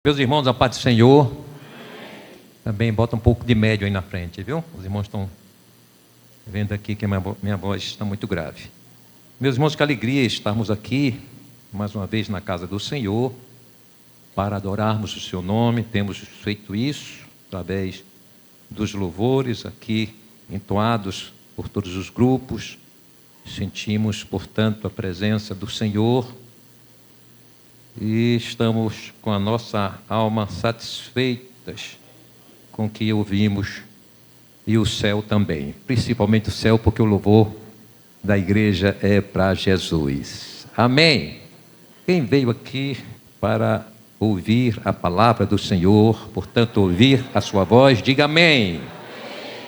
Meus irmãos, a paz do Senhor. Também bota um pouco de médio aí na frente, viu? Os irmãos estão vendo aqui que a minha voz está muito grave. Meus irmãos, que alegria estarmos aqui, mais uma vez na casa do Senhor, para adorarmos o seu nome. Temos feito isso através dos louvores aqui entoados por todos os grupos. Sentimos, portanto, a presença do Senhor e estamos com a nossa alma satisfeitas com o que ouvimos, e o céu também, principalmente o céu, porque o louvor da igreja é para Jesus. Amém. Quem veio aqui para ouvir a palavra do Senhor, portanto ouvir a sua voz, diga amém.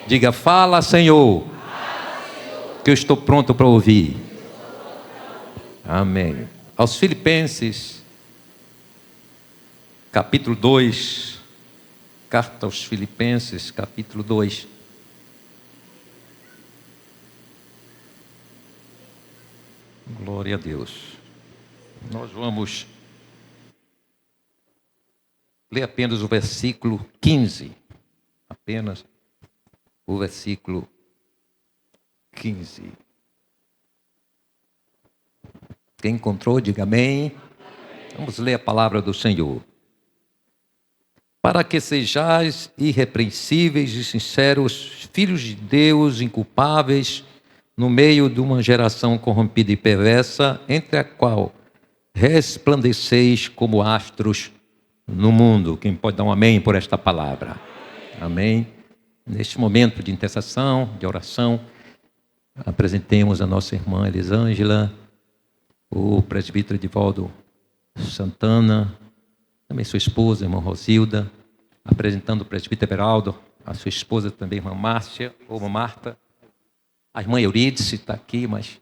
Diga, fala Senhor, que eu estou pronto para ouvir. Amém. Aos Filipenses, capítulo 2, carta aos Filipenses, capítulo 2. Glória a Deus. Nós vamos ler apenas o versículo 15. Apenas o versículo 15. Quem encontrou, diga amém. Vamos ler a palavra do Senhor. Para que sejais irrepreensíveis e sinceros, filhos de Deus, inculpáveis, no meio de uma geração corrompida e perversa, entre a qual resplandeceis como astros no mundo. Quem pode dar um amém por esta palavra? Amém. Neste momento de intercessão, de oração, apresentemos a nossa irmã Elisângela, o presbítero Edivaldo Santana, também sua esposa, irmã Rosilda, apresentando o presbítero Everaldo, a sua esposa também, irmã Márcia, ou Marta. A irmã Eurídice está aqui, mas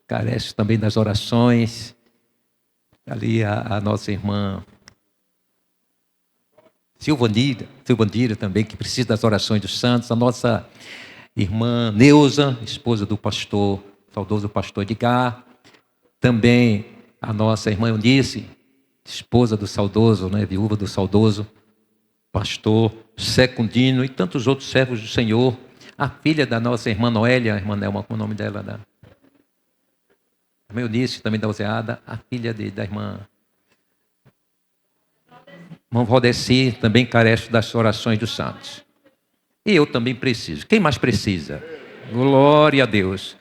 carece também das orações. Ali a nossa irmã Silvandira também, que precisa das orações dos santos. A nossa irmã Neuza, esposa do pastor, saudoso pastor Edgar. Também a nossa irmã Eunice, esposa do saudoso, viúva do saudoso pastor Secundino, e tantos outros servos do Senhor. A filha da nossa irmã Noélia, a irmã Nelma, como é o nome dela? A irmã Eunice, também da Oseada. A filha da irmã Valdeci também carece das orações dos santos. E eu também preciso. Quem mais precisa? Glória a Deus.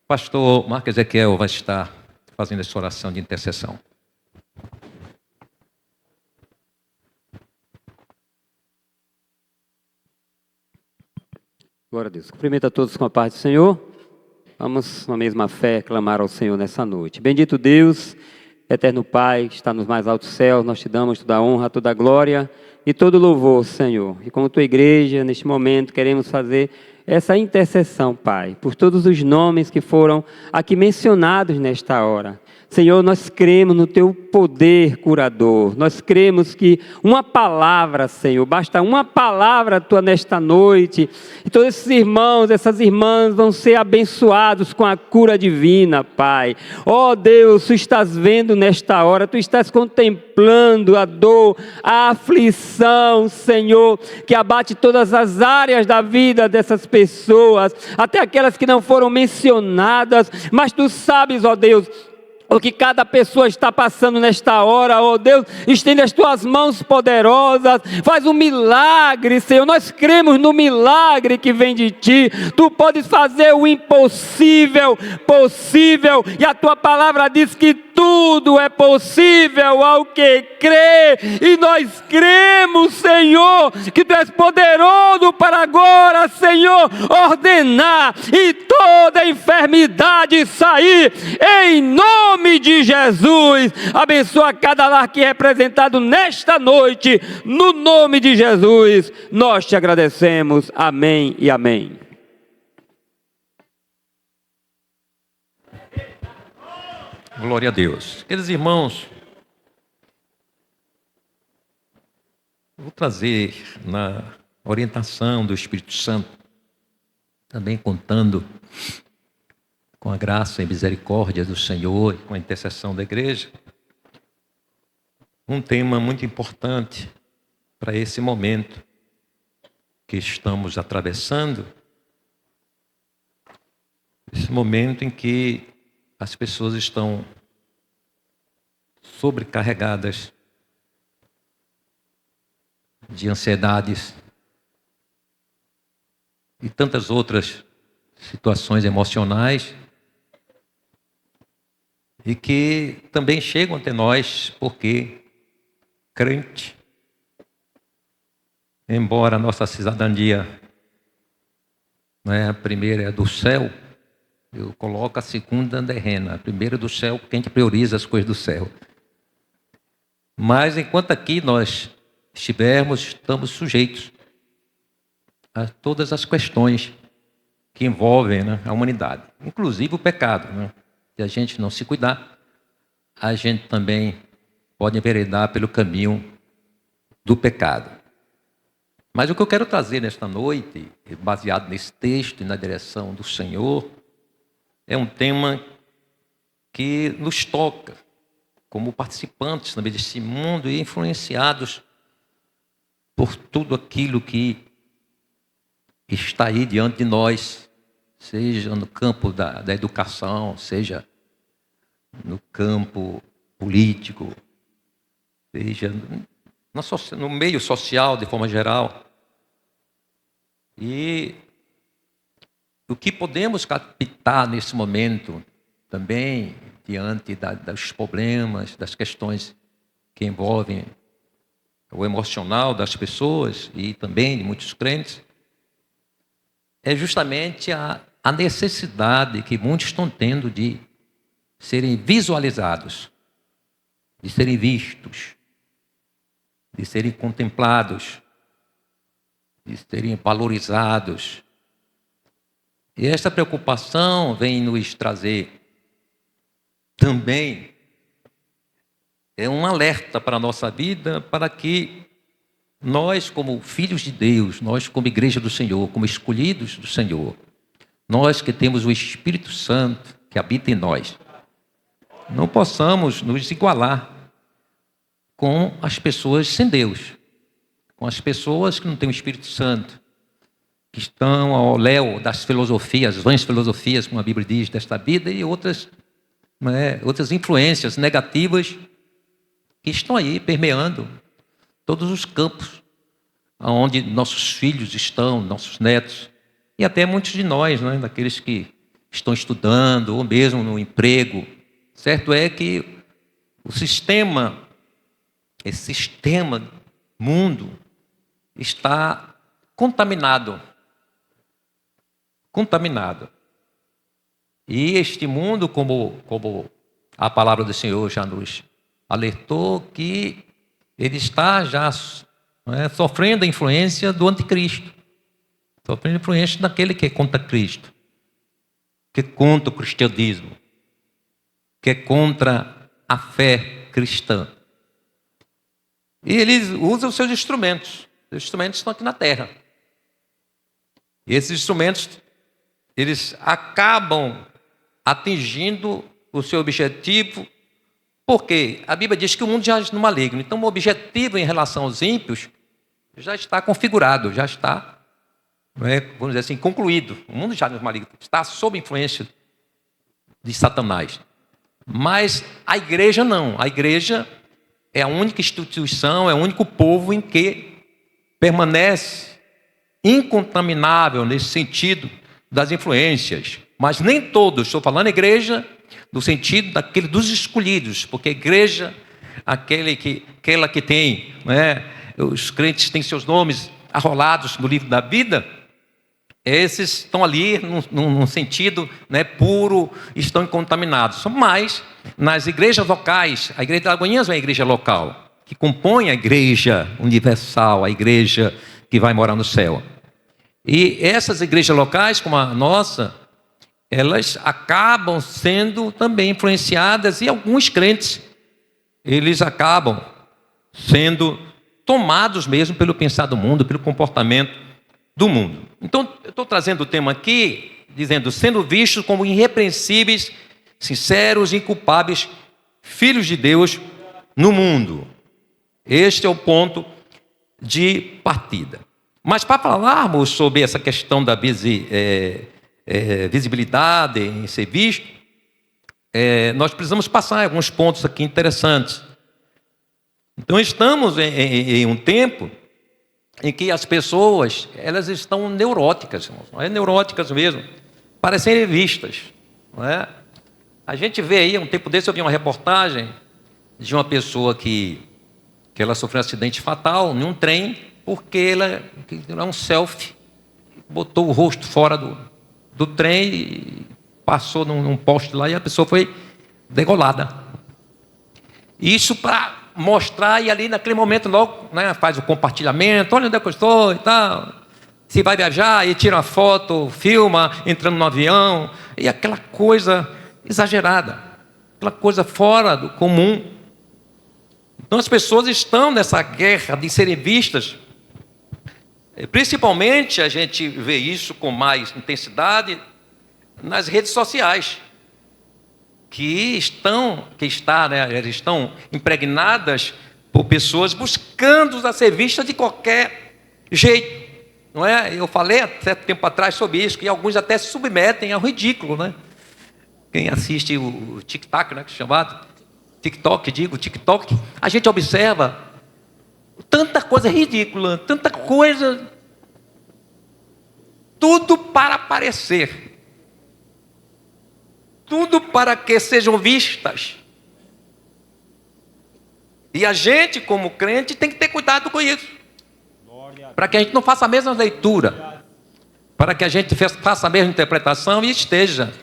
Pastor Marcos Ezequiel vai estar fazendo essa oração de intercessão. Glória a Deus. Cumprimento a todos com a paz do Senhor. Vamos, na mesma fé, clamar ao Senhor nessa noite. Bendito Deus, eterno Pai, que está nos mais altos céus, nós te damos toda a honra, toda a glória e todo o louvor, Senhor. E como tua igreja, neste momento, queremos fazer essa intercessão, Pai, por todos os nomes que foram aqui mencionados nesta hora. Senhor, nós cremos no teu poder curador, nós cremos que uma palavra, Senhor, basta uma palavra tua nesta noite, e todos esses irmãos, essas irmãs vão ser abençoados com a cura divina, Pai. Ó Deus, tu estás vendo nesta hora, tu estás contemplando a dor, a aflição, Senhor, que abate todas as áreas da vida dessas pessoas, até aquelas que não foram mencionadas, mas tu sabes, ó Deus, o que cada pessoa está passando nesta hora, ó Deus, estende as tuas mãos poderosas, faz um milagre, Senhor, nós cremos no milagre que vem de ti, tu podes fazer o impossível, possível, e a tua palavra diz que tudo é possível ao que crê, e nós cremos, Senhor, que tu és poderoso para agora, Senhor, ordenar, e toda enfermidade sair, em nome de Jesus. Abençoa cada lar que é representado nesta noite, no nome de Jesus, nós te agradecemos, amém e amém. Glória a Deus. Queridos irmãos, vou trazer na orientação do Espírito Santo, também contando com a graça e misericórdia do Senhor e com a intercessão da igreja, um tema muito importante para esse momento que estamos atravessando, esse momento em que as pessoas estão sobrecarregadas de ansiedades e tantas outras situações emocionais e que também chegam até nós porque crente, embora a nossa cidadania, a primeira é do céu, eu coloco a segunda terrena, a primeira do céu, porque a gente prioriza as coisas do céu. Mas enquanto aqui nós estamos sujeitos a todas as questões que envolvem a humanidade, inclusive o pecado. Se a gente não se cuidar, a gente também pode enveredar pelo caminho do pecado. Mas o que eu quero trazer nesta noite, baseado nesse texto e na direção do Senhor, é um tema que nos toca como participantes também desse mundo e influenciados por tudo aquilo que está aí diante de nós, seja no campo da educação, seja no campo político, seja no meio social de forma geral. E o que podemos captar nesse momento também, diante dos problemas, das questões que envolvem o emocional das pessoas e também de muitos crentes, é justamente a necessidade que muitos estão tendo de serem visualizados, de serem vistos, de serem contemplados, de serem valorizados. E esta preocupação vem nos trazer também um alerta para a nossa vida, para que nós, como filhos de Deus, nós como igreja do Senhor, como escolhidos do Senhor, nós que temos o Espírito Santo que habita em nós, não possamos nos igualar com as pessoas sem Deus, com as pessoas que não têm o Espírito Santo, que estão ao léu das filosofias, vãs filosofias, como a Bíblia diz, desta vida, e outras influências negativas que estão aí permeando todos os campos onde nossos filhos estão, nossos netos, e até muitos de nós, daqueles que estão estudando, ou mesmo no emprego. Certo é que esse sistema mundo está contaminado. E este mundo, como a palavra do Senhor já nos alertou, que ele está já sofrendo a influência do anticristo, sofrendo a influência daquele que é contra Cristo, que é contra o cristianismo, que é contra a fé cristã. E ele usa os seus instrumentos. Os instrumentos estão aqui na terra. E esses instrumentos, eles acabam atingindo o seu objetivo, porque a Bíblia diz que o mundo já é no maligno. Então, o objetivo em relação aos ímpios já está configurado, já está, vamos dizer assim, concluído. O mundo já no maligno está sob influência de Satanás. Mas a igreja não. A igreja é a única instituição, é o único povo em que permanece incontaminável nesse sentido das influências. Mas nem todos, estou falando igreja no sentido dos escolhidos, porque a igreja, aquela que tem, os crentes têm seus nomes arrolados no livro da vida, esses estão ali num sentido puro, estão incontaminados. Mas nas igrejas locais, a igreja de Alagoinhas é uma igreja local, que compõe a igreja universal, a igreja que vai morar no céu. E essas igrejas locais, como a nossa, elas acabam sendo também influenciadas, e alguns crentes, eles acabam sendo tomados mesmo pelo pensar do mundo, pelo comportamento do mundo. Então, eu estou trazendo o tema aqui, dizendo, sendo vistos como irrepreensíveis, sinceros e inculpáveis, filhos de Deus no mundo. Este é o ponto de partida. Mas para falarmos sobre essa questão da visibilidade em ser visto, nós precisamos passar alguns pontos aqui interessantes. Então estamos em um tempo em que as pessoas, elas estão neuróticas, irmãos, não é neuróticas mesmo, para serem vistas, não é? A gente vê aí, um tempo desse eu vi uma reportagem de uma pessoa que ela sofreu um acidente fatal em um trem, porque ela é um selfie, botou o rosto fora do trem e passou num poste lá e a pessoa foi degolada. Isso para mostrar, e ali naquele momento logo, né, faz o compartilhamento, olha onde é que eu estou e tal. Se vai viajar, e tira uma foto, filma, entrando no avião, e aquela coisa exagerada, aquela coisa fora do comum. Então as pessoas estão nessa guerra de serem vistas. Principalmente a gente vê isso com mais intensidade nas redes sociais, elas estão impregnadas por pessoas buscando a ser vistas de qualquer jeito, não é? Eu falei há certo tempo atrás sobre isso, que alguns até se submetem ao ridículo, né? Quem assiste o TikTok, né, que é chamado TikTok, a gente observa tanta coisa ridícula, tanta coisa, tudo para aparecer. Tudo para que sejam vistas. E a gente, como crente, tem que ter cuidado com isso. Para que a gente não faça a mesma leitura. Para que a gente faça a mesma interpretação e esteja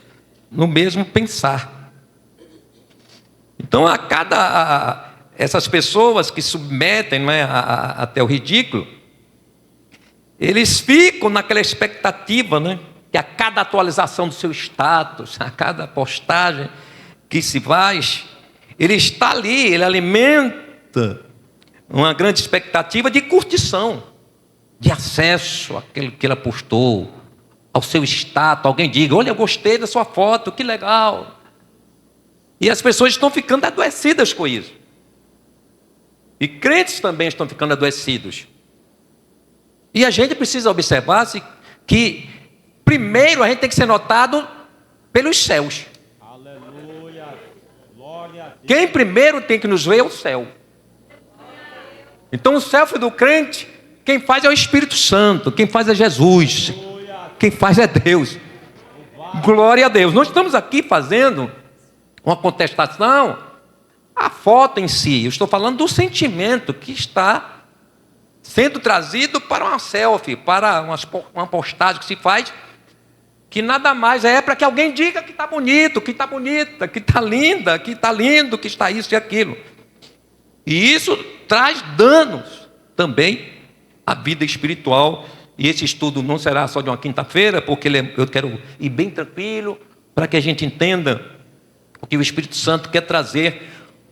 no mesmo pensar. Então, essas pessoas que submetem, não é, até o ridículo, eles ficam naquela expectativa, né? Que a cada atualização do seu status, a cada postagem que se faz, ele está ali, ele alimenta uma grande expectativa de curtição, de acesso àquilo que ele postou, ao seu status. Alguém diga, olha, eu gostei da sua foto, que legal. E as pessoas estão ficando adoecidas com isso. E crentes também estão ficando adoecidos. E a gente precisa observar que primeiro a gente tem que ser notado pelos céus. Aleluia. Glória a Deus. Quem primeiro tem que nos ver é o céu. Então o selfie do crente, quem faz é o Espírito Santo, quem faz é Jesus, quem faz é Deus. Glória a Deus. Nós estamos aqui fazendo uma contestação à foto em si. Eu estou falando do sentimento que está sendo trazido para uma selfie, para uma postagem que se faz, que nada mais é para que alguém diga que está bonito, que está bonita, que está linda, que está lindo, que está isso e aquilo. E isso traz danos também à vida espiritual. E esse estudo não será só de uma quinta-feira, porque eu quero ir bem tranquilo, para que a gente entenda o que o Espírito Santo quer trazer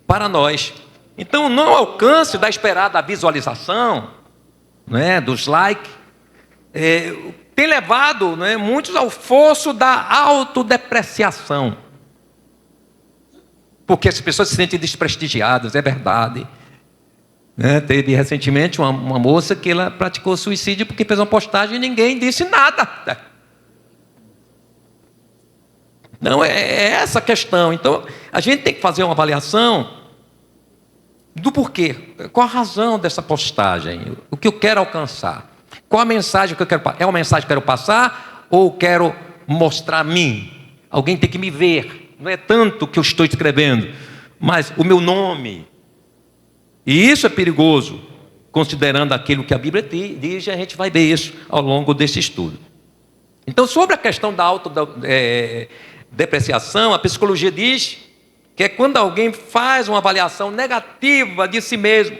para nós. Então, não alcance da esperada visualização, né, dos likes, tem levado, né, muitos ao fosso da autodepreciação. Porque as pessoas se sentem desprestigiadas, é verdade. Teve recentemente uma moça que ela praticou suicídio porque fez uma postagem e ninguém disse nada. Não, é essa a questão. Então, a gente tem que fazer uma avaliação do porquê. Qual a razão dessa postagem? O que eu quero alcançar? Qual a mensagem que eu quero passar? É uma mensagem que eu quero passar ou quero mostrar a mim? Alguém tem que me ver. Não é tanto o que eu estou escrevendo, mas o meu nome. E isso é perigoso, considerando aquilo que a Bíblia diz, e a gente vai ver isso ao longo desse estudo. Então, sobre a questão da autodepreciação, a psicologia diz que é quando alguém faz uma avaliação negativa de si mesmo.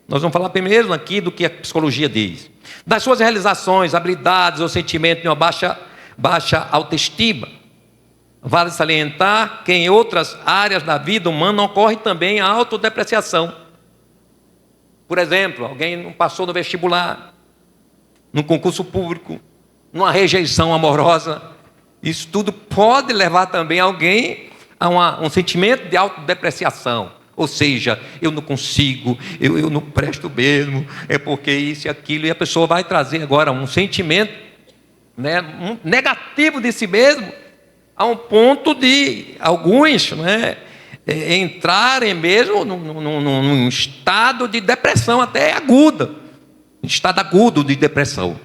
Nós vamos falar primeiro aqui do que a psicologia diz. Das suas realizações, habilidades ou sentimento de uma baixa autoestima. Vale salientar que em outras áreas da vida humana ocorre também a autodepreciação. Por exemplo, alguém não passou no vestibular, num concurso público, numa rejeição amorosa. Isso tudo pode levar também alguém a um sentimento de autodepreciação. Ou seja, eu não consigo, eu não presto mesmo, é porque isso e aquilo, e a pessoa vai trazer agora um sentimento, né, negativo de si mesmo, a um ponto de alguns, né, entrarem mesmo num estado de depressão até aguda, estado agudo de depressão.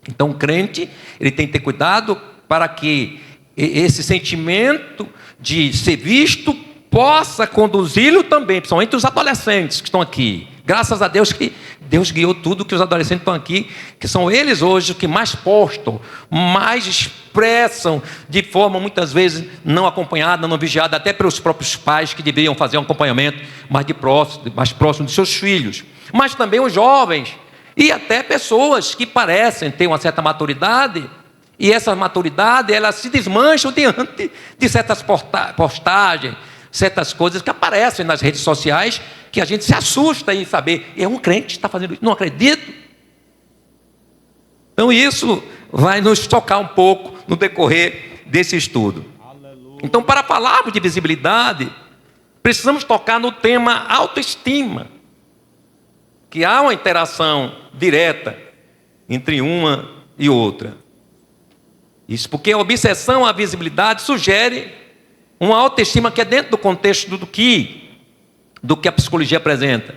Então o crente, ele tem que ter cuidado para que esse sentimento de ser visto possa conduzi-lo também, principalmente os adolescentes que estão aqui. Graças a Deus que Deus guiou tudo que os adolescentes estão aqui, que são eles hoje que mais postam, mais expressam de forma muitas vezes não acompanhada, não vigiada, até pelos próprios pais que deveriam fazer um acompanhamento mais próximo de seus filhos. Mas também os jovens e até pessoas que parecem ter uma certa maturidade, e essa maturidade ela se desmancha diante de certas postagens, certas coisas que aparecem nas redes sociais, que a gente se assusta em saber, é um crente que está fazendo isso, não acredito. Então isso vai nos tocar um pouco no decorrer desse estudo. Então, para falarmos de visibilidade, precisamos tocar no tema autoestima, que há uma interação direta entre uma e outra. Isso porque a obsessão à visibilidade sugere uma autoestima que é dentro do contexto do que a psicologia apresenta.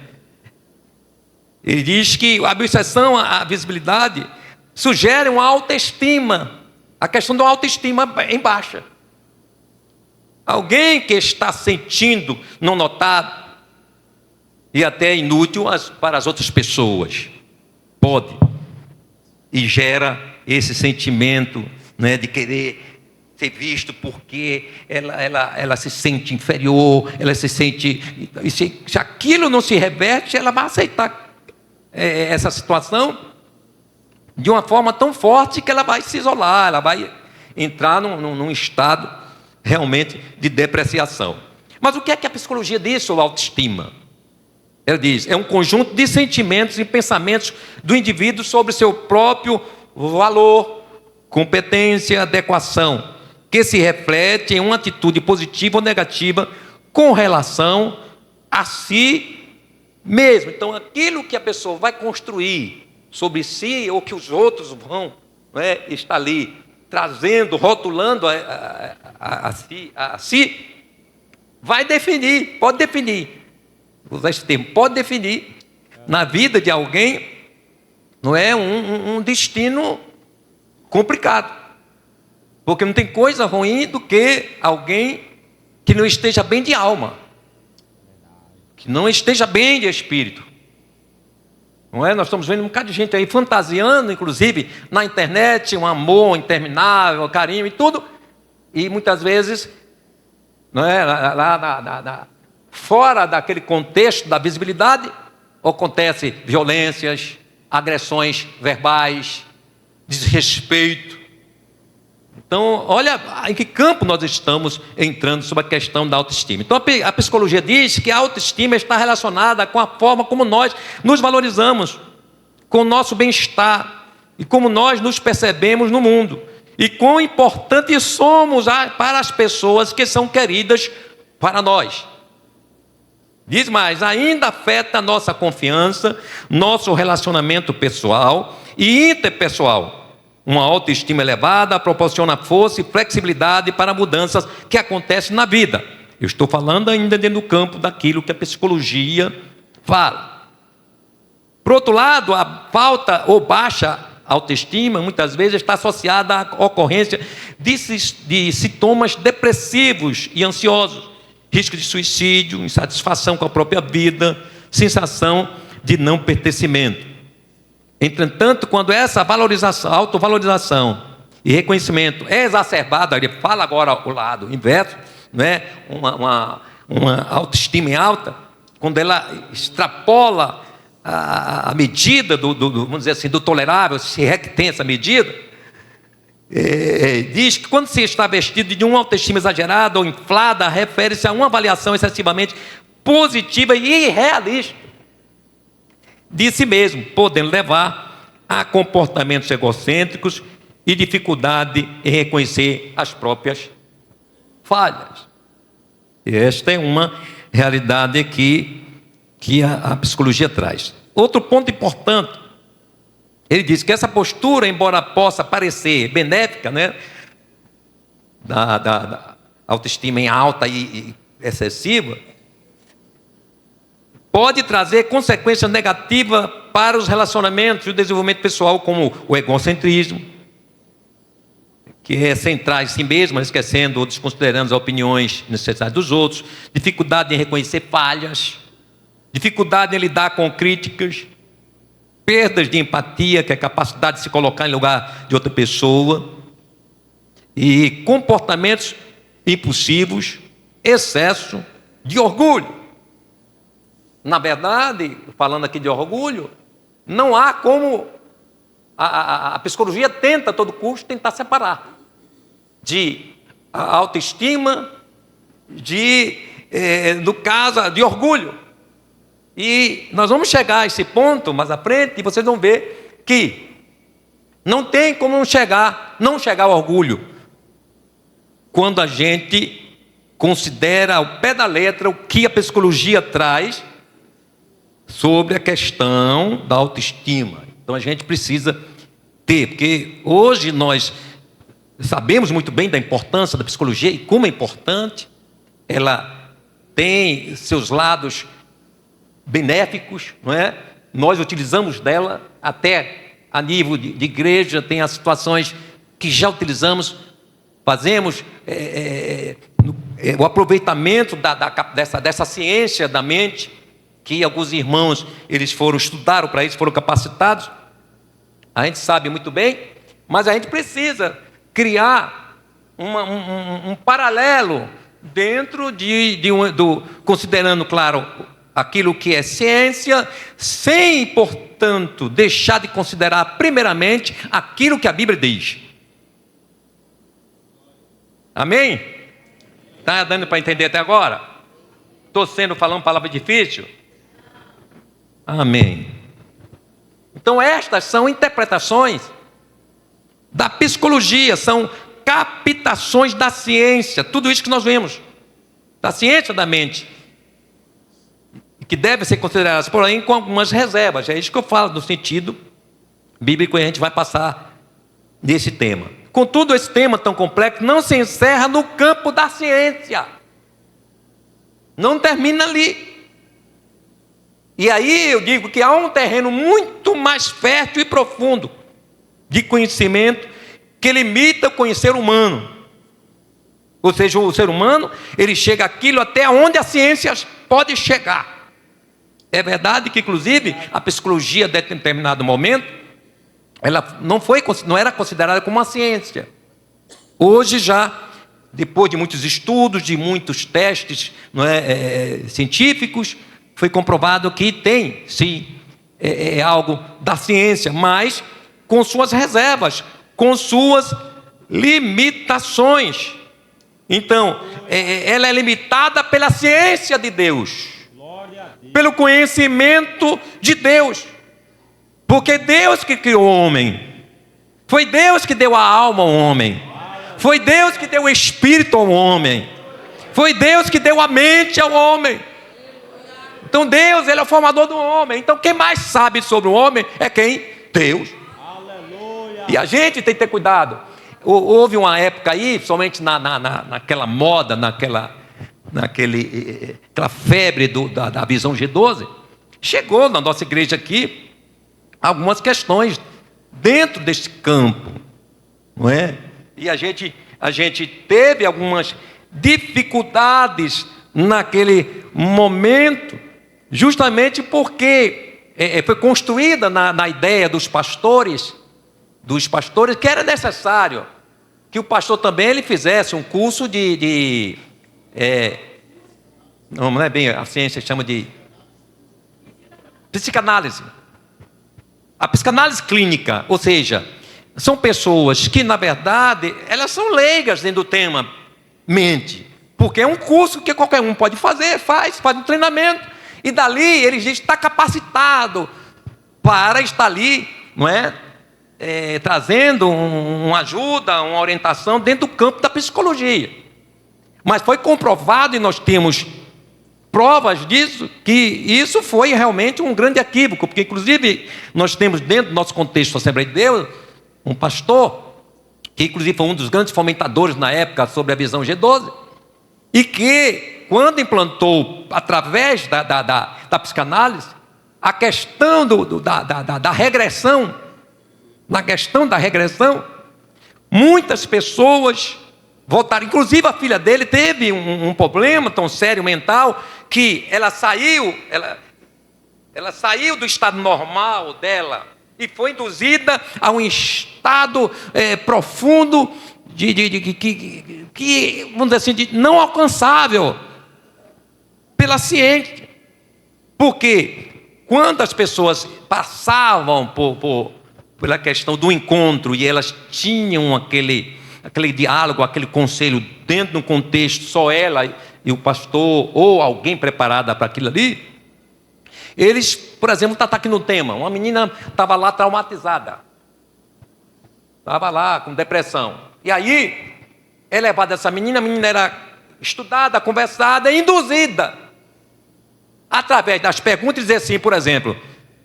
Ele diz que a obsessão à visibilidade sugere uma autoestima, a questão da autoestima em baixa. Alguém que está sentindo não notado e até inútil para as outras pessoas, pode, e gera esse sentimento, né, de querer ser visto porque ela se sente inferior, ela se sente... E se aquilo não se reverte, ela vai aceitar essa situação de uma forma tão forte que ela vai se isolar, ela vai entrar num estado realmente de depreciação. Mas o que é que a psicologia diz sobre a autoestima? Ela diz, é um conjunto de sentimentos e pensamentos do indivíduo sobre seu próprio valor, competência, adequação, que se reflete em uma atitude positiva ou negativa com relação a si mesmo. Então, aquilo que a pessoa vai construir sobre si, ou que os outros vão, né, estar ali trazendo, rotulando a si, vai definir, pode definir, usar esse termo, pode definir na vida de alguém, não é um destino complicado. Porque não tem coisa ruim do que alguém que não esteja bem de alma, que não esteja bem de espírito. Não é? Nós estamos vendo um bocado de gente aí fantasiando, inclusive na internet, um amor interminável, um carinho e tudo. E muitas vezes, não é? Fora daquele contexto da visibilidade, acontece violências, agressões verbais, desrespeito. Então, olha em que campo nós estamos entrando sobre a questão da autoestima. Então, a psicologia diz que a autoestima está relacionada com a forma como nós nos valorizamos, com o nosso bem-estar e como nós nos percebemos no mundo. E quão importantes somos para as pessoas que são queridas para nós. Diz mais, ainda afeta a nossa confiança, nosso relacionamento pessoal e interpessoal. Uma autoestima elevada proporciona força e flexibilidade para mudanças que acontecem na vida. Eu estou falando ainda dentro do campo daquilo que a psicologia fala. Por outro lado, a falta ou baixa autoestima muitas vezes está associada à ocorrência de sintomas depressivos e ansiosos, risco de suicídio, insatisfação com a própria vida, sensação de não pertencimento. Entretanto, quando essa valorização, autovalorização e reconhecimento é exacerbado, ele fala agora o lado inverso, né? uma autoestima em alta, quando ela extrapola a medida vamos dizer assim, do tolerável, se é que tem essa medida, diz que quando se está vestido de uma autoestima exagerada ou inflada, refere-se a uma avaliação excessivamente positiva e irrealista de si mesmo, podendo levar a comportamentos egocêntricos e dificuldade em reconhecer as próprias falhas. E esta é uma realidade que a psicologia traz. Outro ponto importante, ele diz que essa postura, embora possa parecer benéfica, né, da autoestima em alta e excessiva, pode trazer consequências negativas para os relacionamentos e o desenvolvimento pessoal, como o egocentrismo, que é centrar em si mesmo, esquecendo ou desconsiderando as opiniões necessárias dos outros, dificuldade em reconhecer falhas, dificuldade em lidar com críticas, perdas de empatia, que é a capacidade de se colocar em lugar de outra pessoa, e comportamentos impulsivos, excesso de orgulho. Na verdade, falando aqui de orgulho, não há como a psicologia tenta a todo custo tentar separar de autoestima, no caso, de orgulho. E nós vamos chegar a esse ponto mais à frente e vocês vão ver que não tem como não chegar ao orgulho quando a gente considera ao pé da letra o que a psicologia traz sobre a questão da autoestima. Então a gente precisa ter, porque hoje nós sabemos muito bem da importância da psicologia e como é importante. Ela tem seus lados benéficos, não é? Nós utilizamos dela até a nível de igreja, tem as situações que já utilizamos, fazemos o aproveitamento dessa ciência da mente, que alguns irmãos, eles estudaram para isso, foram capacitados. A gente sabe muito bem, mas a gente precisa criar um paralelo dentro considerando, claro, aquilo que é ciência, sem, portanto, deixar de considerar primeiramente aquilo que a Bíblia diz. Amém? Está dando para entender até agora? Estou falando palavra difícil? Amém. Então estas são interpretações da psicologia, são captações da ciência, tudo isso que nós vemos, da ciência da mente, que deve ser consideradas, porém, com algumas reservas. É isso que eu falo no sentido bíblico, e a gente vai passar nesse tema. Contudo, esse tema tão complexo não se encerra no campo da ciência, não termina ali. E aí eu digo que há um terreno muito mais fértil e profundo de conhecimento que limita o conhecer humano. Ou seja, o ser humano, ele chega àquilo até onde a ciência pode chegar. É verdade que, inclusive, a psicologia, de determinado momento, ela não era considerada como uma ciência. Hoje já, depois de muitos estudos, de muitos testes científicos, foi comprovado que tem, sim, algo da ciência, mas com suas reservas, com suas limitações. Então, ela é limitada pela ciência de Deus, pelo conhecimento de Deus, porque Deus que criou o homem, foi Deus que deu a alma ao homem, foi Deus que deu o espírito ao homem, foi Deus que deu a mente ao homem. Então Deus, ele é o formador do homem. Então quem mais sabe sobre o homem é quem? Deus. Aleluia. E a gente tem que ter cuidado. Houve uma época aí, somente naquela moda, naquela febre da visão G12, chegou na nossa igreja aqui algumas questões dentro desse campo, não é? E a gente teve algumas dificuldades naquele momento, justamente porque foi construída na ideia dos pastores, que era necessário que o pastor também ele fizesse um curso não é bem, a ciência chama de psicanálise. A psicanálise clínica, ou seja, são pessoas que, na verdade, elas são leigas dentro do tema mente, porque é um curso que qualquer um pode fazer, faz um treinamento, e dali ele está capacitado para estar ali, não é? Trazendo uma ajuda, uma orientação dentro do campo da psicologia. Mas foi comprovado, e nós temos provas disso, que isso foi realmente um grande equívoco, porque inclusive nós temos dentro do nosso contexto da Assembleia de Deus, um pastor, que inclusive foi um dos grandes fomentadores na época sobre a visão G12, e que quando implantou, através da psicanálise, a questão da regressão, na questão da regressão, muitas pessoas voltaram, inclusive a filha dele teve um problema tão sério mental, que ela saiu do estado normal dela e foi induzida a um estado profundo que, vamos dizer assim, de não alcançável pela ciência. Porque quando as pessoas passavam pela questão do encontro e elas tinham aquele diálogo, aquele conselho dentro de um contexto, só ela e o pastor ou alguém preparada para aquilo ali, eles, por exemplo, está aqui no tema, uma menina estava lá traumatizada, estava lá com depressão, e aí é levada essa menina, a menina era estudada, conversada, induzida, através das perguntas, dizer assim, por exemplo,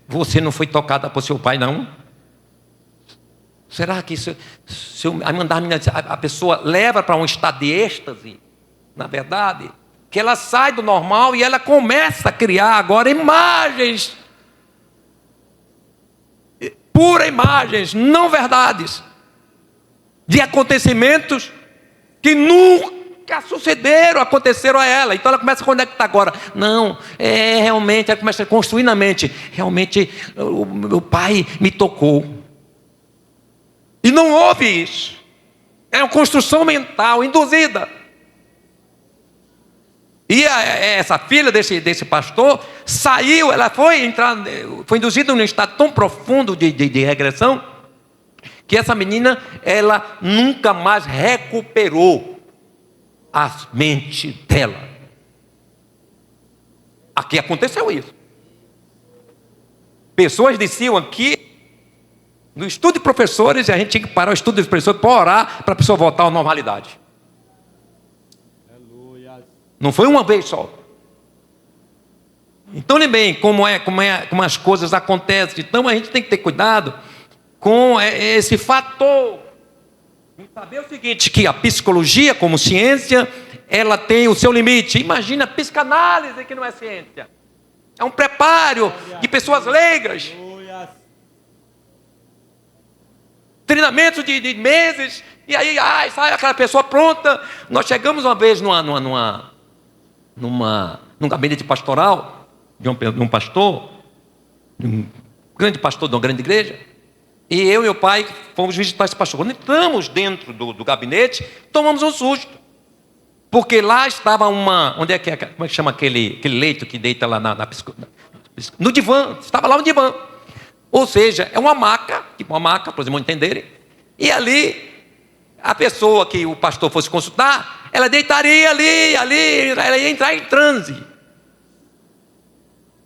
você não foi tocada por seu pai, não? Será que a pessoa leva para um estado de êxtase, na verdade, que ela sai do normal e ela começa a criar agora imagens, puras imagens, não verdades, de acontecimentos que nunca aconteceram a ela. Então ela começa a conectar agora. Não, realmente, ela começa a construir na mente. Realmente, o meu pai me tocou. E não houve isso. É uma construção mental induzida. E essa filha desse pastor saiu, ela foi induzida num estado tão profundo de regressão, que essa menina, ela nunca mais recuperou a mente dela. Aqui aconteceu isso. Pessoas diziam aqui, no estudo de professores, a gente tinha que parar o estudo de professores para orar para a pessoa voltar à normalidade. Não foi uma vez só. Então, lembrem como as coisas acontecem. Então, a gente tem que ter cuidado com esse fator. E saber o seguinte, que a psicologia, como ciência, ela tem o seu limite. Imagina a psicanálise, que não é ciência. É um preparo de pessoas leigas. Treinamento de meses. E aí, sai aquela pessoa pronta. Nós chegamos uma vez num gabinete pastoral de um pastor, um grande pastor de uma grande igreja, e eu e meu pai fomos visitar esse pastor. Quando entramos dentro do gabinete, tomamos um susto, porque lá estava como é que chama aquele leito que deita lá no divã, estava lá um divã, ou seja, é uma maca, tipo uma maca, para os irmãos entenderem, e ali a pessoa que o pastor fosse consultar, ela deitaria ali, ela ia entrar em transe.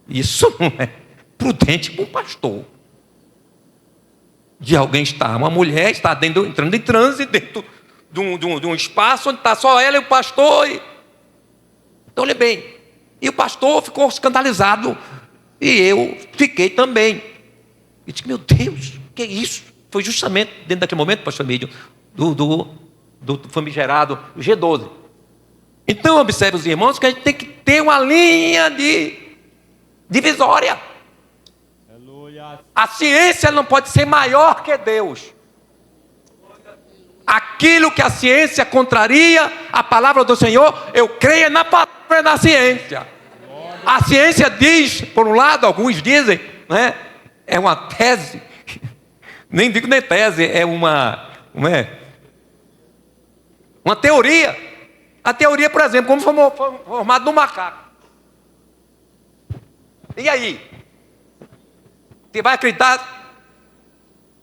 Isso não é prudente para um pastor. De alguém estar, uma mulher está entrando em transe dentro de um espaço onde está só ela e o pastor. Então, olha bem, e o pastor ficou escandalizado, e eu fiquei também. E disse, meu Deus, o que é isso? Foi justamente dentro daquele momento, pastor Mídio, do famigerado G12. Então, observe os irmãos que a gente tem que ter uma linha divisória. A ciência não pode ser maior que Deus. Aquilo que a ciência contraria a palavra do Senhor, eu creio na palavra da ciência. A ciência diz, por um lado, alguns dizem, né, é uma tese, nem digo nem tese, é uma teoria. A teoria, por exemplo, como foi formado no macaco. E aí? Você vai acreditar?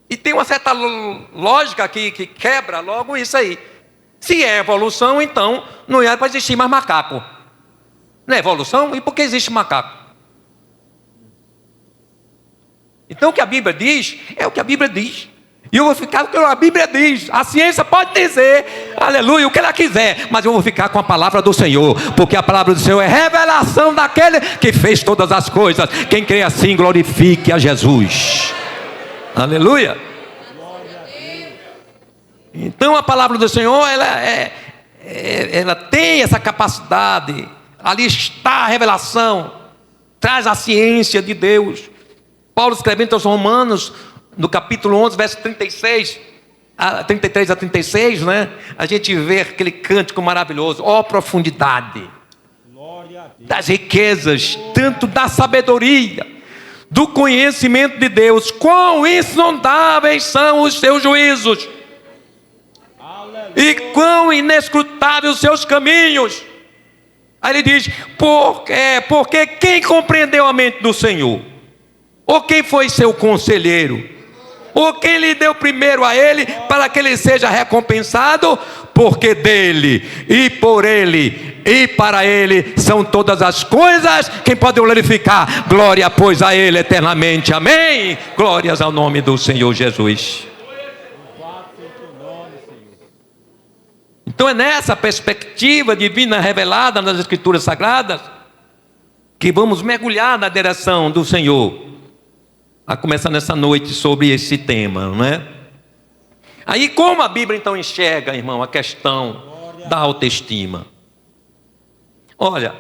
E tem uma certa lógica que quebra logo isso aí. Se é evolução, então não é para existir mais macaco. Não é evolução? E por que existe macaco? Então o que a Bíblia diz, é o que a Bíblia diz. E eu vou ficar com o que a Bíblia diz. A ciência pode dizer, aleluia, o que ela quiser, mas eu vou ficar com a palavra do Senhor, porque a palavra do Senhor é revelação daquele que fez todas as coisas. Quem crê assim, glorifique a Jesus. Aleluia. Então a palavra do Senhor, ela tem essa capacidade. Ali está a revelação, traz a ciência de Deus. Paulo escrevendo aos Romanos, no capítulo 11, verso 33 a 36, né? A gente vê aquele cântico maravilhoso. Ó profundidade das riquezas, tanto da sabedoria, do conhecimento de Deus, quão insondáveis são os seus juízos, e quão inescrutáveis os seus caminhos. Aí ele diz, porque quem compreendeu a mente do Senhor? Ou quem foi seu conselheiro? Ou quem lhe deu primeiro a ele, para que ele seja recompensado? Porque dele, e por ele, e para ele, são todas as coisas. Quem pode glorificar? Glória, pois, a ele eternamente, amém. Glórias ao nome do Senhor Jesus. Então é nessa perspectiva divina revelada nas Escrituras Sagradas que vamos mergulhar na direção do Senhor, a começar nessa noite sobre esse tema, não é? Aí como a Bíblia então enxerga, irmão, a questão da autoestima? Olha,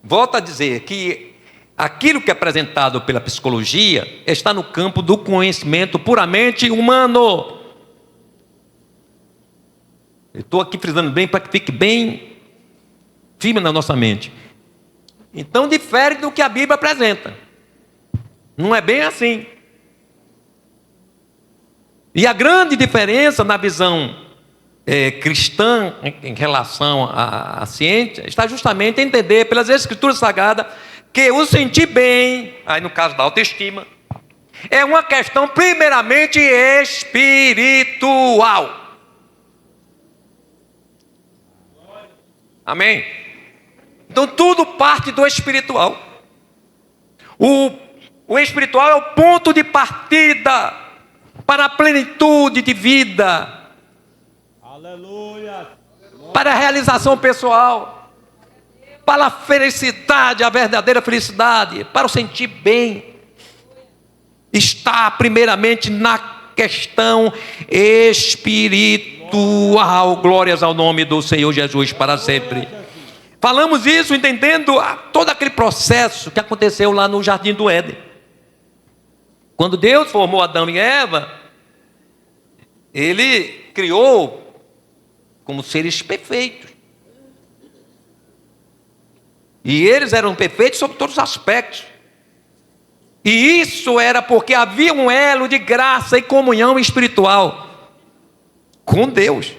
volto a dizer que aquilo que é apresentado pela psicologia está no campo do conhecimento puramente humano. Eu estou aqui frisando bem para que fique bem firme na nossa mente. Então difere do que a Bíblia apresenta. Não é bem assim. E a grande diferença na visão cristã em relação à ciência está justamente em entender pelas Escrituras Sagradas que o sentir bem, aí no caso da autoestima, é uma questão primeiramente espiritual. Amém? Então tudo parte do espiritual. O espiritual é o ponto de partida para a plenitude de vida. Aleluia. Para a realização pessoal, para a felicidade, a verdadeira felicidade, para o sentir bem. Está primeiramente na questão espiritual. Glórias ao nome do Senhor Jesus para sempre. Falamos isso entendendo todo aquele processo que aconteceu lá no Jardim do Éden. Quando Deus formou Adão e Eva, Ele criou como seres perfeitos. E eles eram perfeitos sobre todos os aspectos. E isso era porque havia um elo de graça e comunhão espiritual com Deus.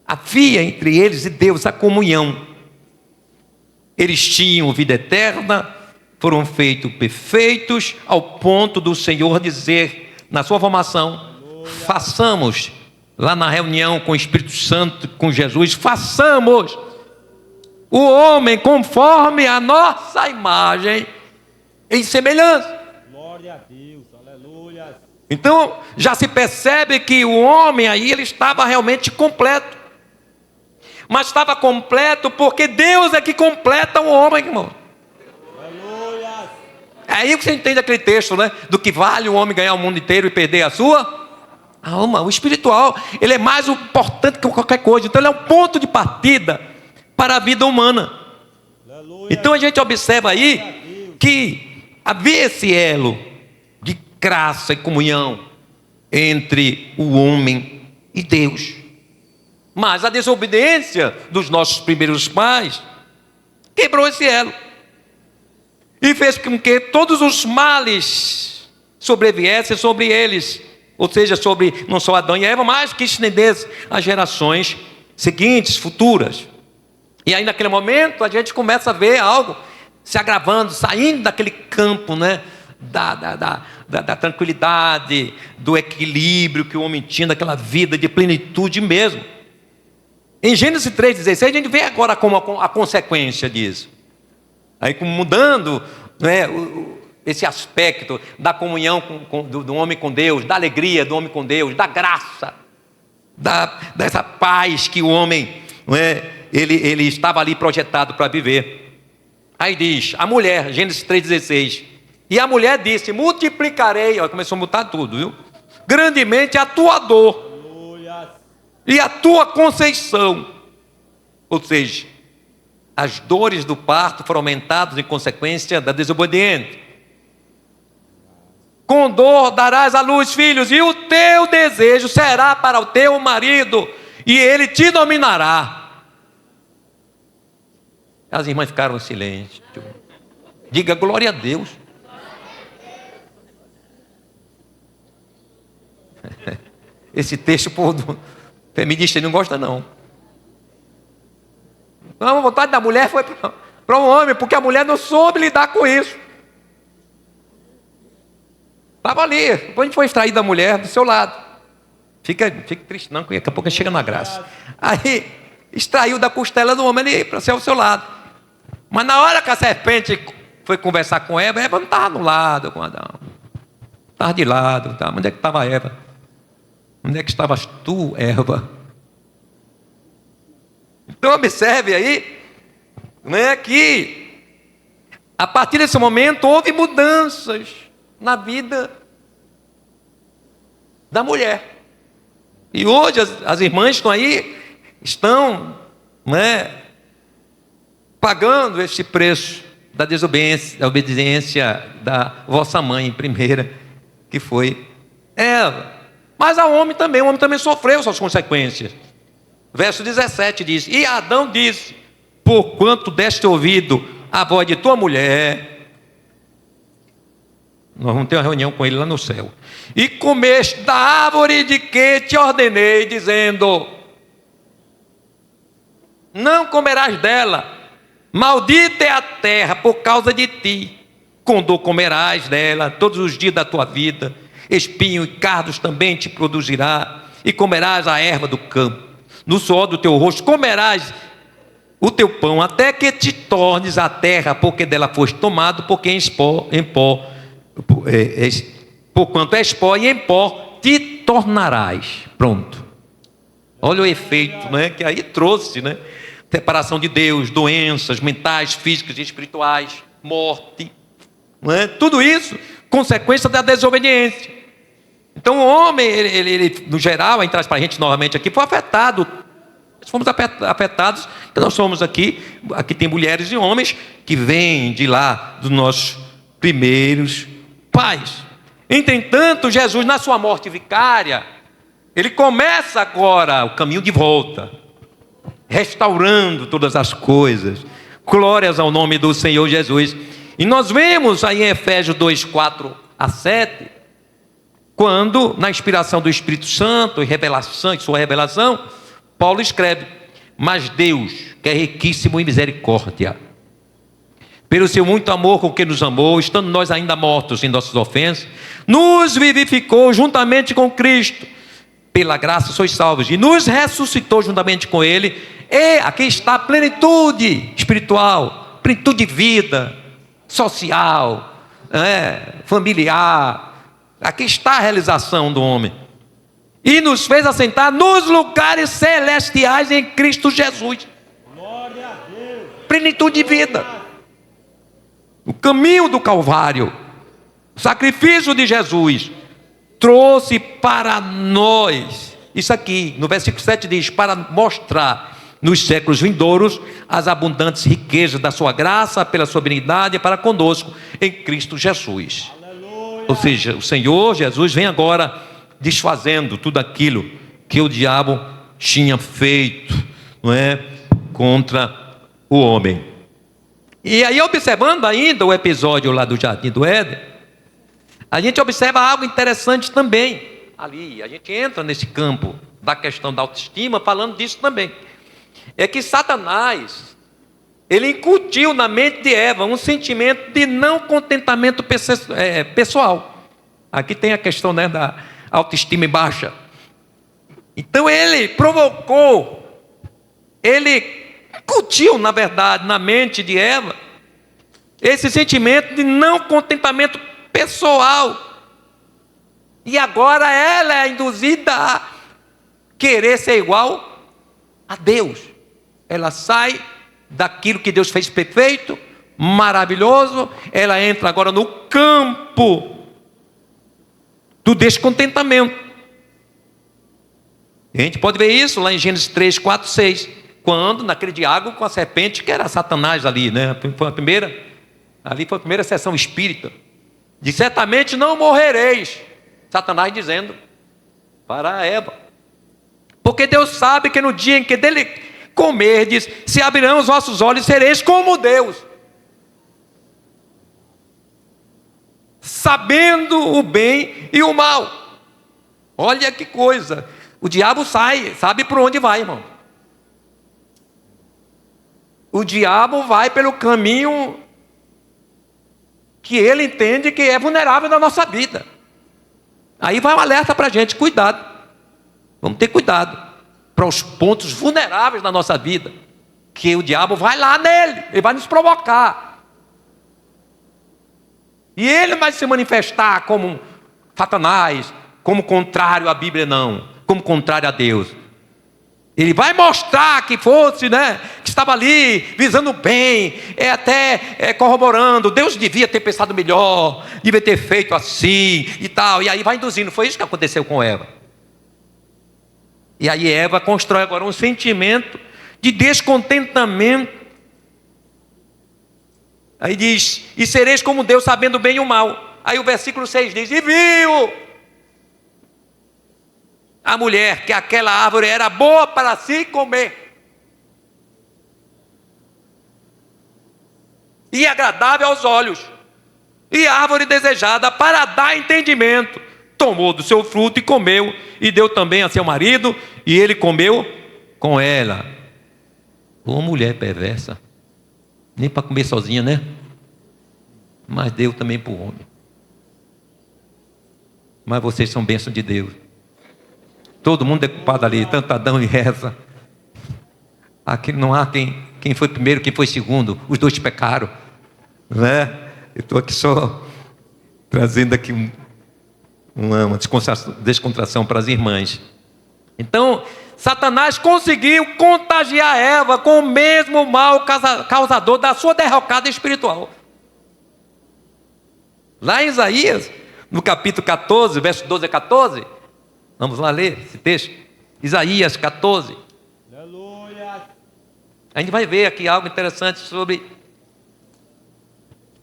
Havia entre eles e Deus a comunhão. Eles tinham vida eterna, foram feitos perfeitos, ao ponto do Senhor dizer, na sua formação, façamos, lá na reunião com o Espírito Santo, com Jesus, façamos o homem conforme a nossa imagem, em semelhança. Glória a Deus, aleluia. Então, já se percebe que o homem aí, ele estava realmente completo. Mas estava completo porque Deus é que completa o homem, irmão. Aleluia. É aí que você entende aquele texto, né? Do que vale o homem ganhar o mundo inteiro e perder a sua alma. O espiritual, ele é mais importante que qualquer coisa. Então, ele é um ponto de partida para a vida humana. Aleluia. Então, a gente observa aí que havia esse elo de graça e comunhão entre o homem e Deus. Mas a desobediência dos nossos primeiros pais quebrou esse elo e fez com que todos os males sobreviessem sobre eles, ou seja, sobre não só Adão e Eva, mas que estendesse às gerações seguintes, futuras. E aí naquele momento a gente começa a ver algo se agravando, saindo daquele campo, né, da tranquilidade, do equilíbrio que o homem tinha, daquela vida de plenitude mesmo. Em Gênesis 3,16 a gente vê agora como a consequência disso. Aí mudando, né, esse aspecto da comunhão do homem com Deus, da alegria do homem com Deus, da graça, dessa paz que o homem, não é, ele estava ali projetado para viver. Aí diz, a mulher, Gênesis 3,16, e a mulher disse, multiplicarei, ó, começou a mutar tudo, viu? Grandemente a tua dor Aleluia. e a tua conceição. Ou seja, as dores do parto foram aumentadas em consequência da desobediência. Com dor darás à luz filhos, e o teu desejo será para o teu marido, e ele te dominará. As irmãs ficaram em silêncio. Diga glória a Deus. Esse texto, pô, do feminista não gosta não. Não, a vontade da mulher foi para um homem, porque a mulher não soube lidar com isso. Estava ali, depois a gente foi extrair da mulher do seu lado. Fica triste não, porque daqui a pouco chega na graça. Aí, extraiu da costela do homem ali, para ser ao seu lado. Mas na hora que a serpente foi conversar com Eva, Eva não estava no lado com Adão. Estava de lado, tá? Onde é que estava Eva? Onde é que estavas tu, Eva? Então observe aí, né, que a partir desse momento houve mudanças na vida da mulher. E hoje as irmãs estão aí, né, pagando esse preço da desobediência, da obediência da vossa mãe primeira, que foi Eva. Mas o homem também sofreu suas consequências. Verso 17 diz, e Adão disse, porquanto deste ouvido a voz de tua mulher, nós vamos ter uma reunião com ele lá no céu, e comeste da árvore de que te ordenei, dizendo, não comerás dela, maldita é a terra por causa de ti, com dor comerás dela todos os dias da tua vida, espinho e cardos também te produzirá, e comerás a erva do campo, no suor do teu rosto comerás o teu pão, até que te tornes a terra, porque dela foste tomado, porque porquanto és pó, e em pó te tornarás. Pronto. Olha o efeito, né, que aí trouxe, né? Separação de Deus, doenças mentais, físicas e espirituais, morte, né? Tudo isso consequência da desobediência. Então o homem, ele no geral, aí traz para a gente novamente aqui, foi afetado. Nós fomos afetados, então nós somos aqui tem mulheres e homens que vêm de lá dos nossos primeiros pais. Entretanto, Jesus, na sua morte vicária, ele começa agora o caminho de volta, restaurando todas as coisas. Glórias ao nome do Senhor Jesus. E nós vemos aí em Efésios 2, 4 a 7, quando, na inspiração do Espírito Santo e sua revelação, Paulo escreve, mas Deus, que é riquíssimo em misericórdia, pelo seu muito amor com que nos amou, estando nós ainda mortos em nossas ofensas, nos vivificou juntamente com Cristo, pela graça sois salvos, e nos ressuscitou juntamente com Ele, e aqui está a plenitude espiritual, plenitude de vida, social, familiar. Aqui está a realização do homem. E nos fez assentar nos lugares celestiais em Cristo Jesus. Glória a Deus. Plenitude de vida. O caminho do Calvário, o sacrifício de Jesus, trouxe para nós, isso aqui, no versículo 7 diz, para mostrar nos séculos vindouros as abundantes riquezas da sua graça, pela sua benignidade para conosco, em Cristo Jesus. Ou seja, o Senhor Jesus vem agora desfazendo tudo aquilo que o diabo tinha feito, não é, contra o homem. E aí, observando ainda o episódio lá do Jardim do Éden, a gente observa algo interessante também ali. A gente entra nesse campo da questão da autoestima, falando disso também. É que Satanás, ele incutiu na mente de Eva um sentimento de não contentamento pessoal. Aqui tem a questão, né, da autoestima baixa. Então ele provocou, ele incutiu, na verdade, na mente de Eva, esse sentimento de não contentamento pessoal. E agora ela é induzida a querer ser igual a Deus. Ela sai daquilo que Deus fez perfeito, maravilhoso, ela entra agora no campo do descontentamento. E a gente pode ver isso lá em Gênesis 3, 4, 6, quando naquele diálogo com a serpente, que era Satanás ali, né? Foi a primeira sessão espírita. De certamente não morrereis. Satanás dizendo para Eva. Porque Deus sabe que no dia em que dele comerdes, se abrirão os vossos olhos, sereis como Deus, sabendo o bem e o mal. Olha que coisa. O diabo sabe por onde vai, irmão. O diabo vai pelo caminho que ele entende que é vulnerável na nossa vida. Aí vai um alerta para a gente: cuidado, vamos ter cuidado para os pontos vulneráveis da nossa vida, que o diabo vai lá nele, ele vai nos provocar, e ele vai se manifestar como Satanás, como contrário à Bíblia, não, como contrário a Deus. Ele vai mostrar que fosse, que estava ali visando o bem, até corroborando, Deus devia ter pensado melhor, devia ter feito assim e tal, e aí vai induzindo. Foi isso que aconteceu com Eva. E aí Eva constrói agora um sentimento de descontentamento. Aí diz: e sereis como Deus, sabendo o bem e o mal. Aí o versículo 6 diz: e viu a mulher que aquela árvore era boa para se comer, e agradável aos olhos, e árvore desejada para dar entendimento. Tomou do seu fruto e comeu, e deu também a seu marido, e ele comeu com ela. Ô mulher perversa, nem para comer sozinha, né? Mas deu também para o homem. Mas vocês são bênção de Deus. Todo mundo é culpado ali, tanto Adão e Eva. Aqui não há quem foi primeiro, quem foi segundo. Os dois pecaram, né? Eu estou aqui só trazendo aqui uma descontração para as irmãs. Então, Satanás conseguiu contagiar Eva com o mesmo mal causador da sua derrocada espiritual. Lá em Isaías, no capítulo 14, verso 12 a 14, vamos lá ler esse texto. Isaías 14. Aleluia. A gente vai ver aqui algo interessante sobre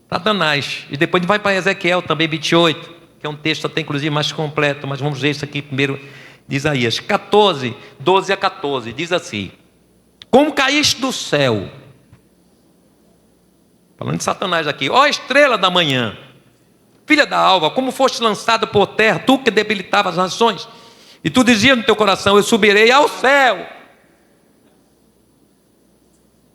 Satanás. E depois a gente vai para Ezequiel também, 28, que é um texto até inclusive mais completo, mas vamos ver isso aqui primeiro de Isaías 14, 12 a 14. Diz assim: como caíste do céu, falando de Satanás aqui, ó estrela da manhã, filha da alva, como foste lançado por terra, tu que debilitavas as nações. E tu dizias no teu coração: eu subirei ao céu,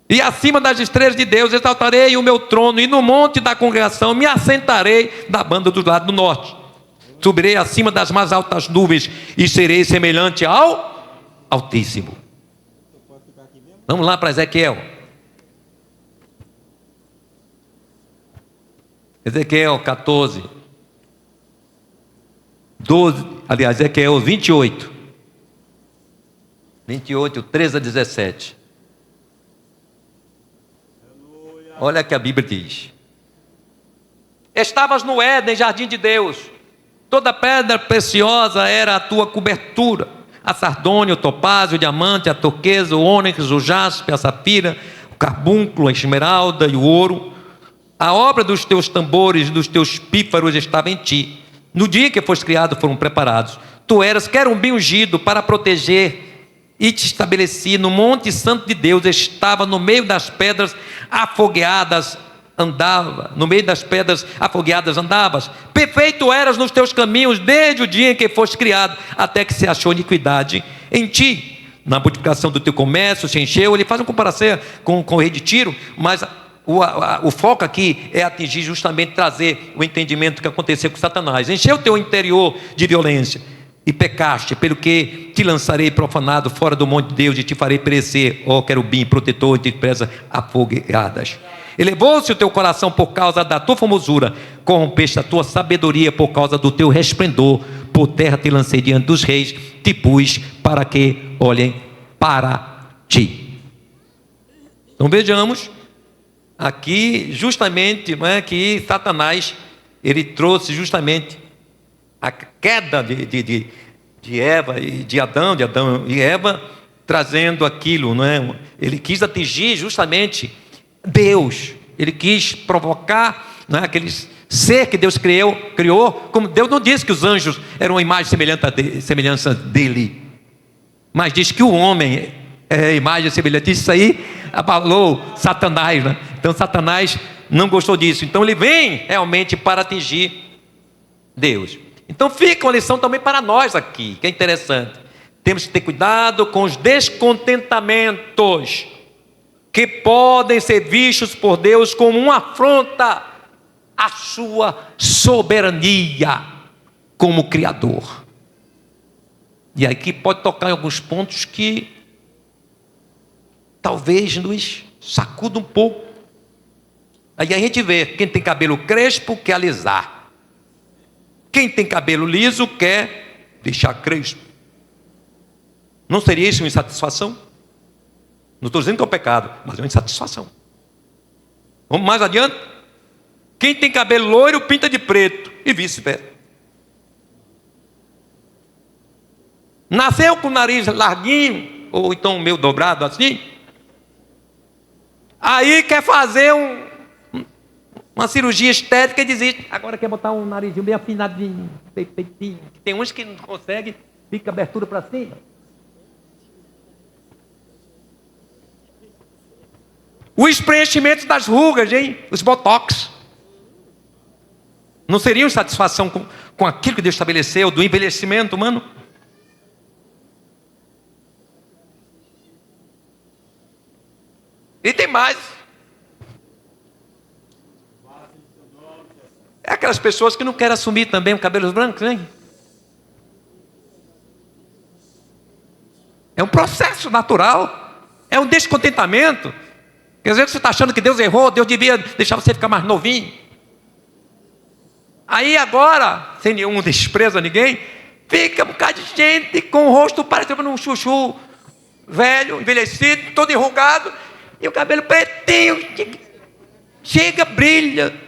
e acima das estrelas de Deus exaltarei o meu trono, e no monte da congregação me assentarei da banda do lado do norte. Subirei acima das mais altas nuvens, e serei semelhante ao Altíssimo. Vamos lá para Ezequiel. Ezequiel 14, 12, aliás, Ezequiel 28, 13 a 17. Olha o que a Bíblia diz: estavas no Éden, jardim de Deus, toda pedra preciosa era a tua cobertura, a sardônia, o topázio, o diamante, a turquesa, o ônix, o jaspe, a safira, o carbúnculo, a esmeralda e o ouro. A obra dos teus tambores e dos teus pífaros estava em ti. No dia que foste criado foram preparados. Tu eras querubim ungido para proteger, e te estabeleci no monte santo de Deus. Estava no meio das pedras afogueadas, andava. No meio das pedras afogueadas andavas. Perfeito eras nos teus caminhos, desde o dia em que foste criado, até que se achou iniquidade em ti. Na multiplicação do teu comércio se encheu. Ele faz uma comparação com o rei de Tiro, mas o foco aqui é atingir, justamente trazer o entendimento que aconteceu com Satanás. Encheu o teu interior de violência, e pecaste, pelo que te lançarei profanado fora do monte de Deus, e te farei perecer, ó querubim protetor, entre presas afogueadas. Elevou-se o teu coração por causa da tua formosura, corrompeste a tua sabedoria por causa do teu resplendor. Por terra te lancei diante dos reis, te pus para que olhem para ti. Então vejamos aqui justamente, não é, que Satanás, ele trouxe justamente a queda de Eva e de Adão e Eva, trazendo aquilo, não é? Ele quis atingir justamente Deus, ele quis provocar, não é, aquele ser que Deus criou, como Deus não disse que os anjos eram uma imagem semelhança dele, mas diz que o homem é a imagem semelhante. Isso aí abalou Satanás, né? Então Satanás não gostou disso, então ele vem realmente para atingir Deus. Então fica uma lição também para nós aqui, que é interessante. Temos que ter cuidado com os descontentamentos que podem ser vistos por Deus como uma afronta à sua soberania como Criador. E aqui pode tocar em alguns pontos que talvez nos sacuda um pouco. Aí a gente vê, quem tem cabelo crespo quer alisar, quem tem cabelo liso quer deixar crespo. Não seria isso uma insatisfação? Não estou dizendo que é um pecado, mas é uma insatisfação. Vamos mais adiante. Quem tem cabelo loiro pinta de preto e vice-versa. Nasceu com o nariz larguinho, ou então meio dobrado assim, aí quer fazer uma cirurgia estética e desiste. Agora quer botar um narizinho bem afinadinho, bem feitinho. Tem uns que não conseguem, fica abertura para cima. Os preenchimentos das rugas, hein? Os botox. Não seriam satisfação com aquilo que Deus estabeleceu do envelhecimento humano? E tem mais. É aquelas pessoas que não querem assumir também os cabelos brancos, hein? É um processo natural. É um descontentamento. Quer dizer que você está achando que Deus errou, Deus devia deixar você ficar mais novinho. Aí agora, sem nenhum desprezo a ninguém, fica um bocado de gente com o rosto parecendo um chuchu velho, envelhecido, todo enrugado, e o cabelo pretinho, chega, brilha.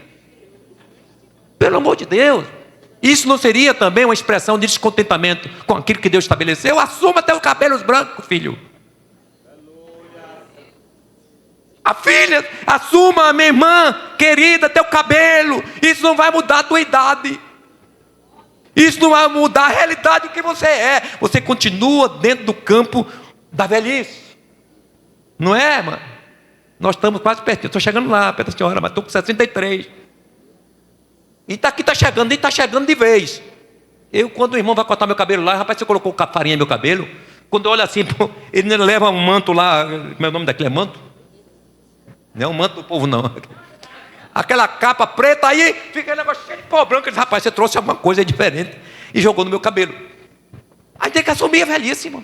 Pelo amor de Deus. Isso não seria também uma expressão de descontentamento com aquilo que Deus estabeleceu? Assuma até os cabelos brancos, filho. A filha, assuma, minha irmã querida, teu cabelo. Isso não vai mudar a tua idade. Isso não vai mudar a realidade que você é. Você continua dentro do campo da velhice. Não é, irmã? Nós estamos quase perto. Estou chegando lá, perto da senhora, mas estou com 63. E aqui está chegando de vez. Eu, quando o irmão vai cortar meu cabelo lá, rapaz, você colocou farinha no meu cabelo. Quando eu olho assim, ele leva um manto lá. Como é o nome daquele? É manto? Não é um manto do povo, não. Aquela capa preta, aí fica um negócio cheio de pó branco. Ele, rapaz, você trouxe alguma coisa diferente e jogou no meu cabelo. Aí tem que assumir a velhice, irmão.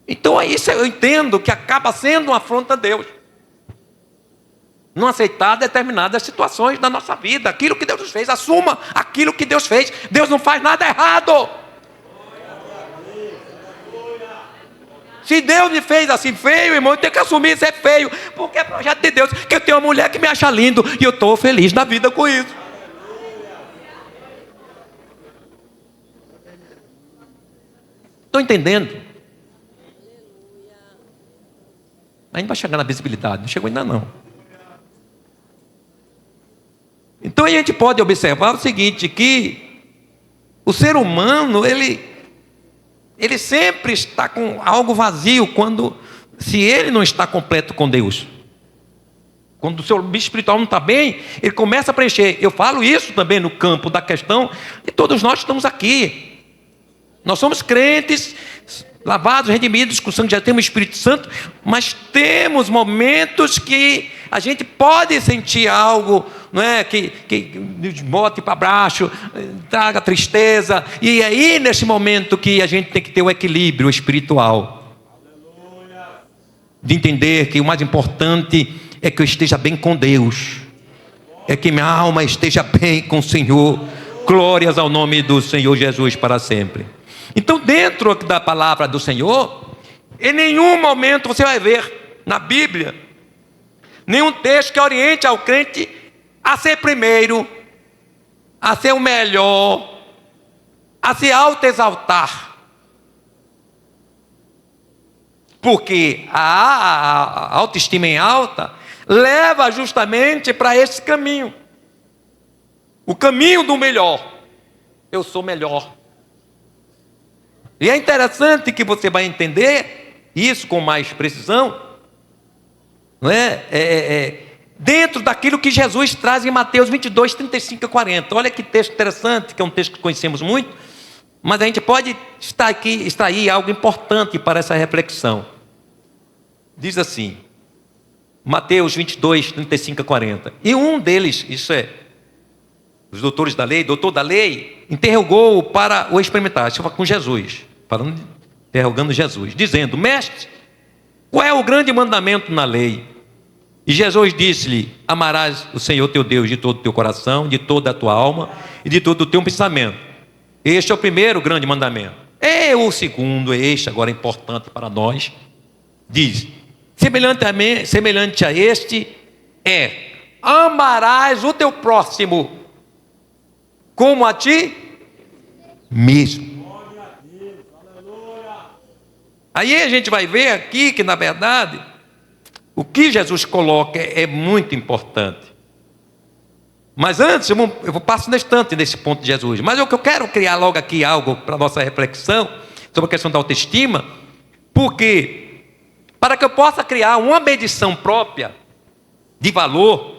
Então é isso, eu entendo que acaba sendo uma afronta a Deus. Não aceitar determinadas situações da nossa vida. Aquilo que Deus nos fez, assuma aquilo que Deus fez. Deus não faz nada errado. Se Deus me fez assim feio, irmão, eu tenho que assumir ser feio, porque é projeto de Deus, que eu tenho uma mulher que me acha lindo, e eu estou feliz na vida com isso. Estou entendendo? Ainda vai chegar na visibilidade, não chegou ainda não. Então a gente pode observar o seguinte, que o ser humano, ele sempre está com algo vazio se ele não está completo com Deus. Quando o seu bicho espiritual não está bem, ele começa a preencher. Eu falo isso também no campo da questão, e todos nós estamos aqui. Nós somos crentes, lavados, redimidos com o sangue, já temos o Espírito Santo, mas temos momentos que a gente pode sentir algo, não é, que nos bote para baixo, traga tristeza, e é aí nesse momento que a gente tem que ter o equilíbrio espiritual. de entender que o mais importante é que eu esteja bem com Deus, é que minha alma esteja bem com o Senhor. Glórias ao nome do Senhor Jesus para sempre. Então, dentro da palavra do Senhor, em nenhum momento você vai ver na Bíblia nenhum texto que oriente ao crente a ser primeiro, a ser o melhor, a se auto-exaltar. Porque a autoestima em alta leva justamente para esse caminho. O caminho do melhor. Eu sou melhor. E é interessante que você vai entender isso com mais precisão, não é? Dentro daquilo que Jesus traz em Mateus 22, 35 e 40. Olha que texto interessante, que é um texto que conhecemos muito, mas a gente pode estar aqui, extrair algo importante para essa reflexão. Diz assim, Mateus 22, 35 e 40. E um deles, isso é, os doutores da lei, doutor da lei, interrogou para o experimentar, isso com Jesus, interrogando Jesus, dizendo: mestre, qual é o grande mandamento na lei? E Jesus disse-lhe: amarás o Senhor teu Deus de todo o teu coração, de toda a tua alma e de todo o teu pensamento. Este é o primeiro grande mandamento. E o segundo, este agora é importante para nós, diz: semelhante a este é: amarás o teu próximo como a ti mesmo. Aí a gente vai ver aqui que, na verdade, o que Jesus coloca é muito importante. Mas antes, eu passo nesse ponto de Jesus. Mas o que eu quero criar logo aqui algo para a nossa reflexão sobre a questão da autoestima, porque para que eu possa criar uma medição própria de valor,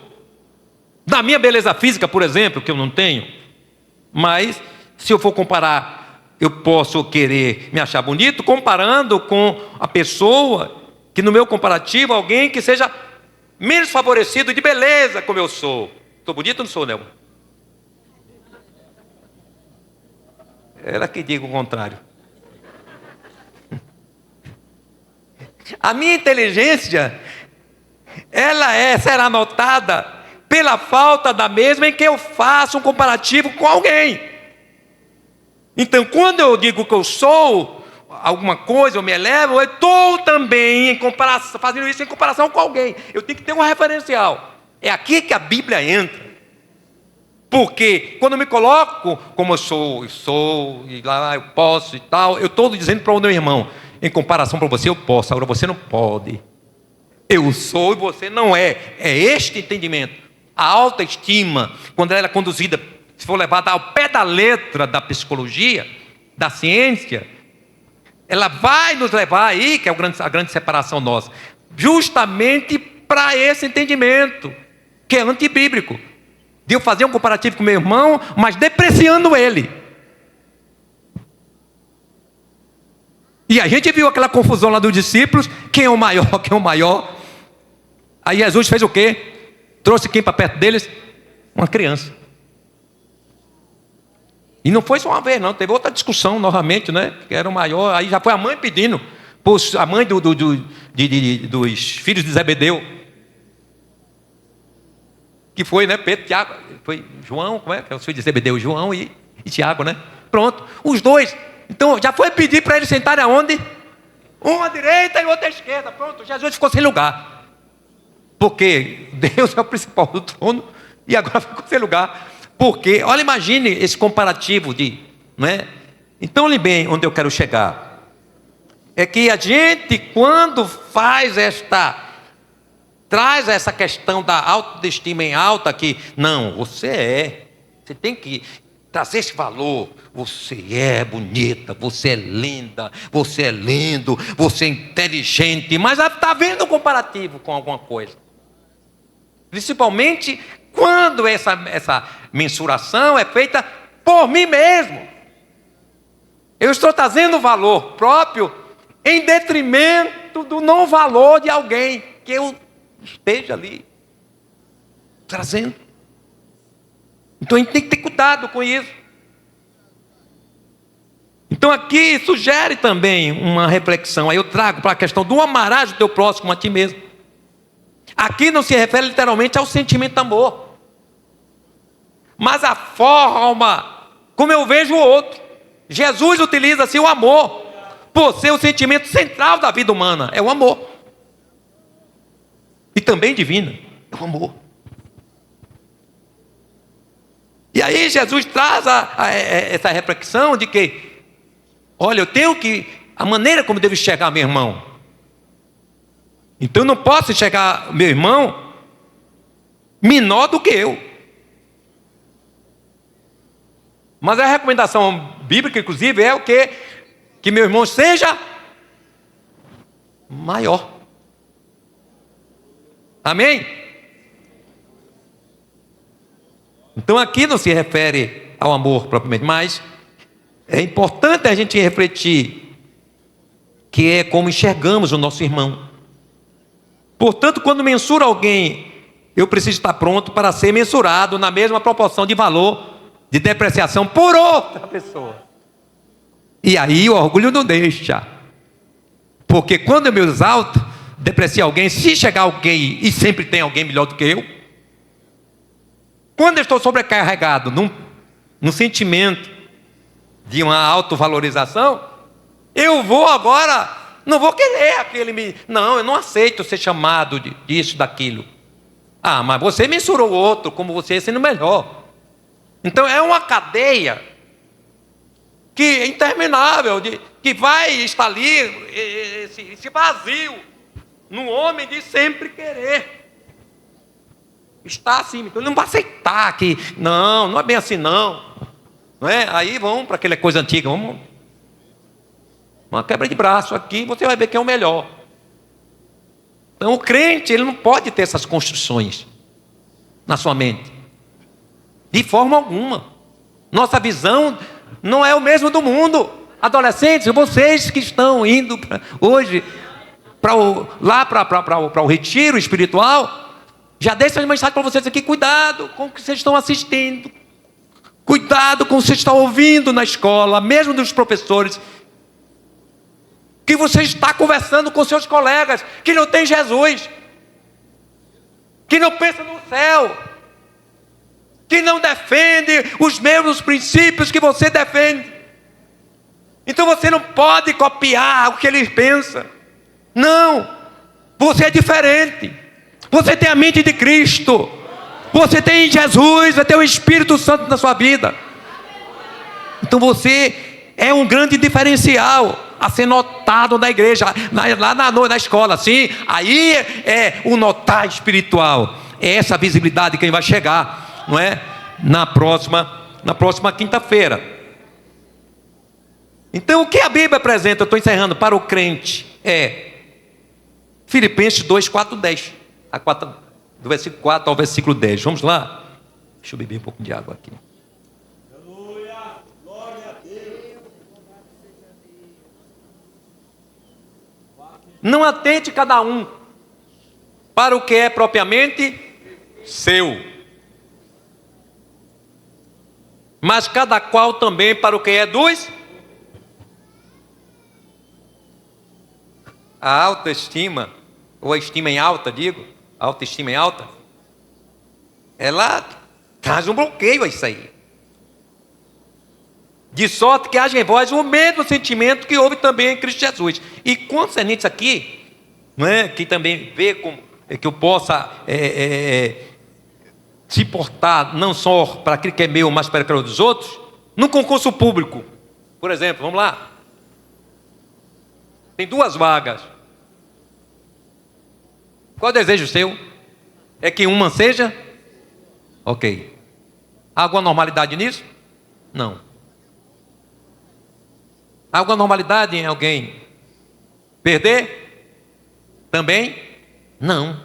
da minha beleza física, por exemplo, que eu não tenho, mas se eu for comparar, eu posso querer me achar bonito comparando com a pessoa que, no meu comparativo, alguém que seja menos favorecido de beleza como eu sou. Estou bonito ou não sou, Nelma? Ela que diga o contrário. A minha inteligência, será notada pela falta da mesma em que eu faço um comparativo com alguém. Então, quando eu digo que eu sou alguma coisa, eu me elevo, eu estou também fazendo isso em comparação com alguém. Eu tenho que ter um referencial. É aqui que a Bíblia entra. Porque quando eu me coloco como eu sou, e lá eu posso e tal, eu estou dizendo para o meu irmão: em comparação para você eu posso, agora você não pode. Eu sou e você não é. É este entendimento. A autoestima, quando ela é conduzida, se for levada ao pé da letra da psicologia, da ciência, ela vai nos levar aí, que é a grande separação nossa, justamente para esse entendimento, que é antibíblico, de eu fazer um comparativo com meu irmão, mas depreciando ele. E a gente viu aquela confusão lá dos discípulos: quem é o maior, quem é o maior? Aí Jesus fez o quê? Trouxe quem para perto deles? Uma criança. E não foi só uma vez, não. Teve outra discussão novamente, né? Que era o maior. Aí já foi a mãe pedindo, a mãe dos filhos de Zebedeu, que foi, né? Pedro, Tiago, foi João, como é? Que é o filho de Zebedeu, João e Tiago, né? Pronto, os dois. Então já foi pedir para eles sentarem aonde? Um à direita e outro à esquerda. Pronto, Jesus ficou sem lugar. Porque Deus é o principal do trono e agora ficou sem lugar. Porque, olha, imagine esse comparativo não é? Então, olhe bem onde eu quero chegar. É que a gente, quando traz essa questão da autoestima em alta, que não, você tem que trazer esse valor. Você é bonita, você é linda, você é lindo, você é inteligente, mas está vendo o comparativo com alguma coisa. Principalmente quando essa mensuração é feita por mim mesmo. Eu estou trazendo valor próprio em detrimento do não valor de alguém que eu esteja ali trazendo. Então a gente tem que ter cuidado com isso. Então aqui sugere também uma reflexão. Aí eu trago para a questão do amarás o teu próximo como a ti mesmo. Aqui não se refere literalmente ao sentimento de amor, mas a forma como eu vejo o outro. Jesus utiliza assim o amor por ser o sentimento central da vida humana. É o amor. E também divino. É o amor. E aí Jesus traz essa reflexão de que, olha, eu tenho que, a maneira como eu devo enxergar meu irmão. Então eu não posso enxergar meu irmão menor do que eu. Mas a recomendação bíblica, inclusive, é o quê? Que meu irmão seja maior. Amém? Então aqui não se refere ao amor propriamente, mas é importante a gente refletir que é como enxergamos o nosso irmão. Portanto, quando mensuro alguém, eu preciso estar pronto para ser mensurado na mesma proporção de valor de depreciação por outra pessoa. E aí o orgulho não deixa. Porque quando eu me exalto, deprecio alguém, se chegar alguém, e sempre tem alguém melhor do que eu, quando eu estou sobrecarregado num sentimento de uma autovalorização, eu vou agora, não vou querer aquele, não, eu não aceito ser chamado disso, daquilo. Ah, mas você mensurou o outro como você sendo melhor. Então é uma cadeia que é interminável, que vai estar ali, esse vazio, no homem de sempre querer. Está assim, então não vai aceitar que, não é bem assim não. Não é? Aí vamos para aquela coisa antiga, vamos uma quebra de braço aqui, você vai ver que é o melhor. Então o crente, ele não pode ter essas construções na sua mente, de forma alguma. Nossa visão não é o mesmo do mundo. Adolescentes, vocês que estão indo hoje para o retiro espiritual, já deixo uma mensagem para vocês aqui: cuidado com o que vocês estão assistindo, cuidado com o que vocês estão ouvindo na escola, mesmo dos professores, que você está conversando com seus colegas que não tem Jesus, que não pensa no céu, que não defende os mesmos princípios que você defende. Então você não pode copiar o que eles pensam. Não, você é diferente. Você tem a mente de Cristo. Você tem Jesus, você tem o Espírito Santo na sua vida. Então você é um grande diferencial a ser notado na igreja, lá na escola, sim. Aí é o notar espiritual. É essa visibilidade que vai chegar, não é? Na próxima quinta-feira. Então o que a Bíblia apresenta, eu estou encerrando, para o crente é Filipenses 2, 4, 10. Do versículo 4 ao versículo 10. Vamos lá? Deixa eu beber um pouco de água aqui. Aleluia. Glória a Deus. Não atente cada um para o que é propriamente seu, mas cada qual também para o que é dos. A autoestima, ou a estima em alta, a autoestima em alta, ela traz um bloqueio a isso aí. De sorte que haja em vós o mesmo sentimento que houve também em Cristo Jesus. E concernente isso aqui, não é, que também vê como que eu possa se portar não só para aquilo que é meu, mas para aquilo dos outros, num concurso público. Por exemplo, vamos lá. Tem 2 vagas. Qual é o desejo seu? É que uma seja? Ok. Há alguma normalidade nisso? Não. Há alguma normalidade em alguém perder? Também? Não.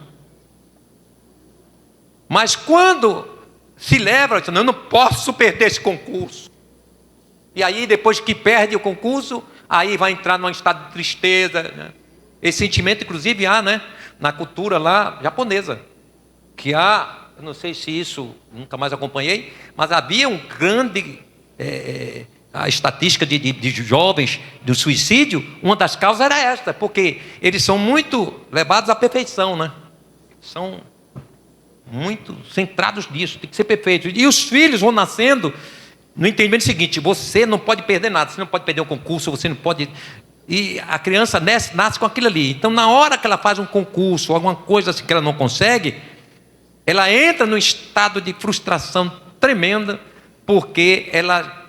Mas quando se leva, eu não posso perder esse concurso. E aí depois que perde o concurso, aí vai entrar num estado de tristeza, né? Esse sentimento inclusive há, né, na cultura lá japonesa, que há, eu não sei se isso, nunca mais acompanhei, mas havia um grande a estatística de jovens do suicídio, uma das causas era esta, porque eles são muito levados à perfeição, né? São muito centrados nisso, tem que ser perfeito. E os filhos vão nascendo no entendimento seguinte: você não pode perder nada, você não pode perder um concurso, você não pode... E a criança nasce com aquilo ali. Então, na hora que ela faz um concurso, alguma coisa assim que ela não consegue, ela entra num estado de frustração tremenda, porque ela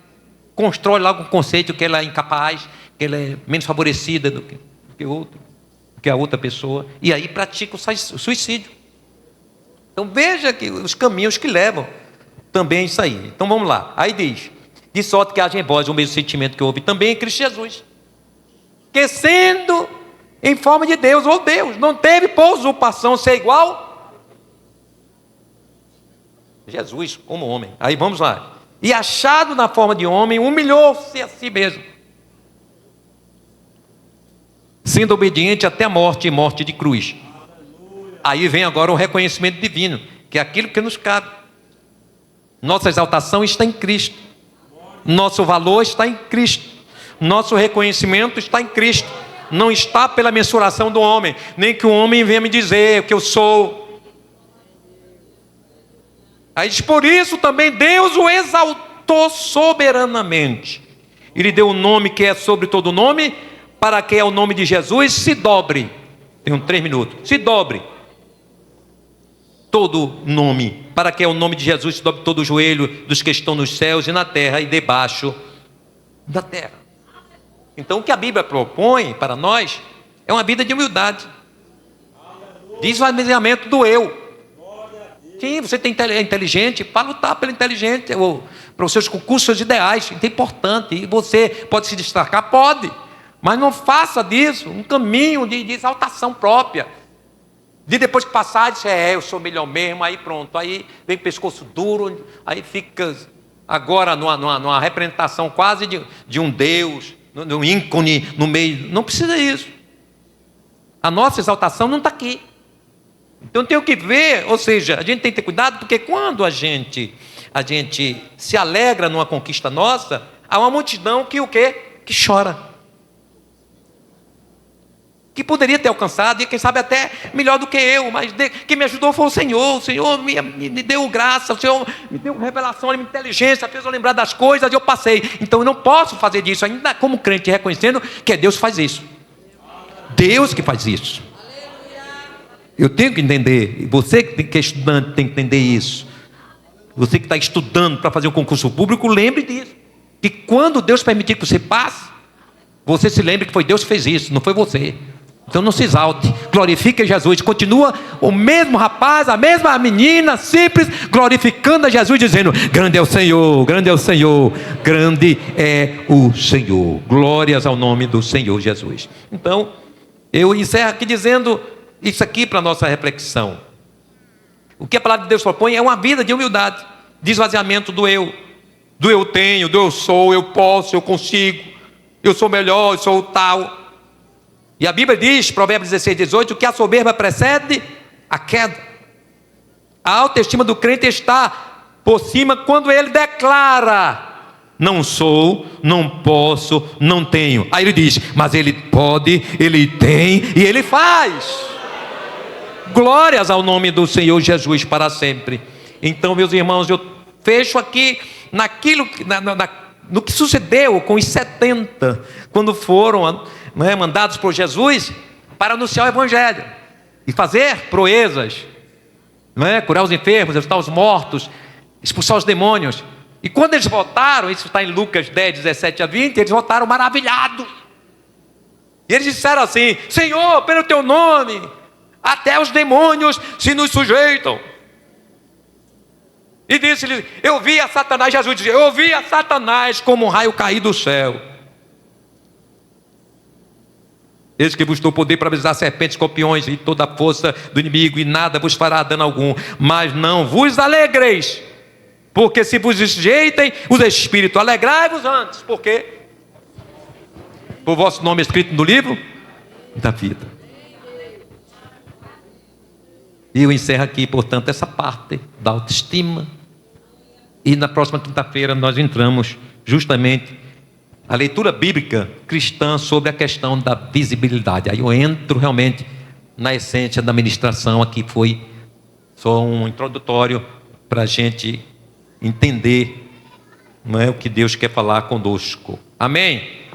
constrói logo um conceito que ela é incapaz, que ela é menos favorecida do que a outra pessoa, e aí pratica o suicídio. Então veja que os caminhos que levam também a isso aí. Então vamos lá. Aí diz: de sorte que haja em vós o mesmo sentimento que houve também em Cristo Jesus, que sendo em forma de Deus, ou Deus, não teve por usurpação ser igual Jesus como homem. Aí vamos lá. E achado na forma de homem, humilhou-se a si mesmo, sendo obediente até a morte, e morte de cruz. Aí vem agora o reconhecimento divino, que é aquilo que nos cabe. Nossa exaltação está em Cristo, nosso valor está em Cristo, nosso reconhecimento está em Cristo, não está pela mensuração do homem, nem que o homem venha me dizer o que eu sou. Aí diz: por isso também Deus o exaltou soberanamente, e lhe deu o nome que é sobre todo nome, para que ao nome de Jesus se dobre. Tenho 3 minutos. Se dobre todo nome, para que ao nome de Jesus se dobre todo o joelho dos que estão nos céus e na terra e debaixo da terra. Então o que a Bíblia propõe para nós é uma vida de humildade, de esvaziamento do eu. Sim, você é inteligente, para lutar pelo inteligente, ou para os seus concursos, seus ideais, isso é importante. E você pode se destacar? Pode, mas não faça disso um caminho de exaltação própria, de depois que passar, dizer: eu sou melhor mesmo, aí pronto, aí vem pescoço duro, aí fica agora numa representação quase de um Deus, um ícone no meio. Não precisa disso. A nossa exaltação não está aqui. Então tem que ver, ou seja, a gente tem que ter cuidado, porque quando a gente se alegra numa conquista nossa, há uma multidão que o quê? Que chora, que poderia ter alcançado, e quem sabe até melhor do que eu, mas quem me ajudou foi o Senhor me deu graça, o Senhor me deu revelação, inteligência, fez eu lembrar das coisas, e eu passei. Então eu não posso fazer disso, ainda como crente, reconhecendo que é Deus que faz isso, Deus que faz isso. Eu tenho que entender, e você que é estudante tem que entender isso. Você que está estudando para fazer um concurso público, lembre disso, que quando Deus permitir que você passe, você se lembre que foi Deus que fez isso, não foi você. Então não se exalte, glorifique Jesus. Continua o mesmo rapaz, a mesma menina, simples, glorificando a Jesus, dizendo: grande é o Senhor, grande é o Senhor, grande é o Senhor. Glórias ao nome do Senhor Jesus. Então eu encerro aqui dizendo isso aqui para a nossa reflexão. O que a palavra de Deus propõe é uma vida de humildade, de esvaziamento do eu tenho, do eu sou, eu posso, eu consigo, eu sou melhor, eu sou tal. E a Bíblia diz, Provérbios 16:18, que a soberba precede a queda. A autoestima do crente está por cima quando ele declara: não sou, não posso, não tenho. Aí ele diz: mas ele pode, ele tem e ele faz. Glórias ao nome do Senhor Jesus para sempre. Então, meus irmãos, eu fecho aqui no que sucedeu com os 70, quando foram mandados por Jesus para anunciar o Evangelho e fazer proezas, curar os enfermos, ressuscitar os mortos, expulsar os demônios. E quando eles voltaram, isso está em Lucas 10:17-20, eles voltaram maravilhados. E eles disseram assim: Senhor, pelo teu nome, até os demônios se nos sujeitam. E disse-lhe: eu vi a Satanás, Jesus dizia: eu vi a Satanás como um raio cair do céu. Eis que vos dou poder para pisar serpentes, escorpiões e toda a força do inimigo, e nada vos fará dano algum. Mas não vos alegreis, porque se vos sujeitem os espíritos, alegrai-vos antes. Por quê? Por vosso nome escrito no livro da vida. E eu encerro aqui, portanto, essa parte da autoestima. E na próxima quinta-feira nós entramos justamente a leitura bíblica cristã sobre a questão da visibilidade. Aí eu entro realmente na essência da ministração. Aqui foi só um introdutório para a gente entender, não é, o que Deus quer falar conosco. Amém?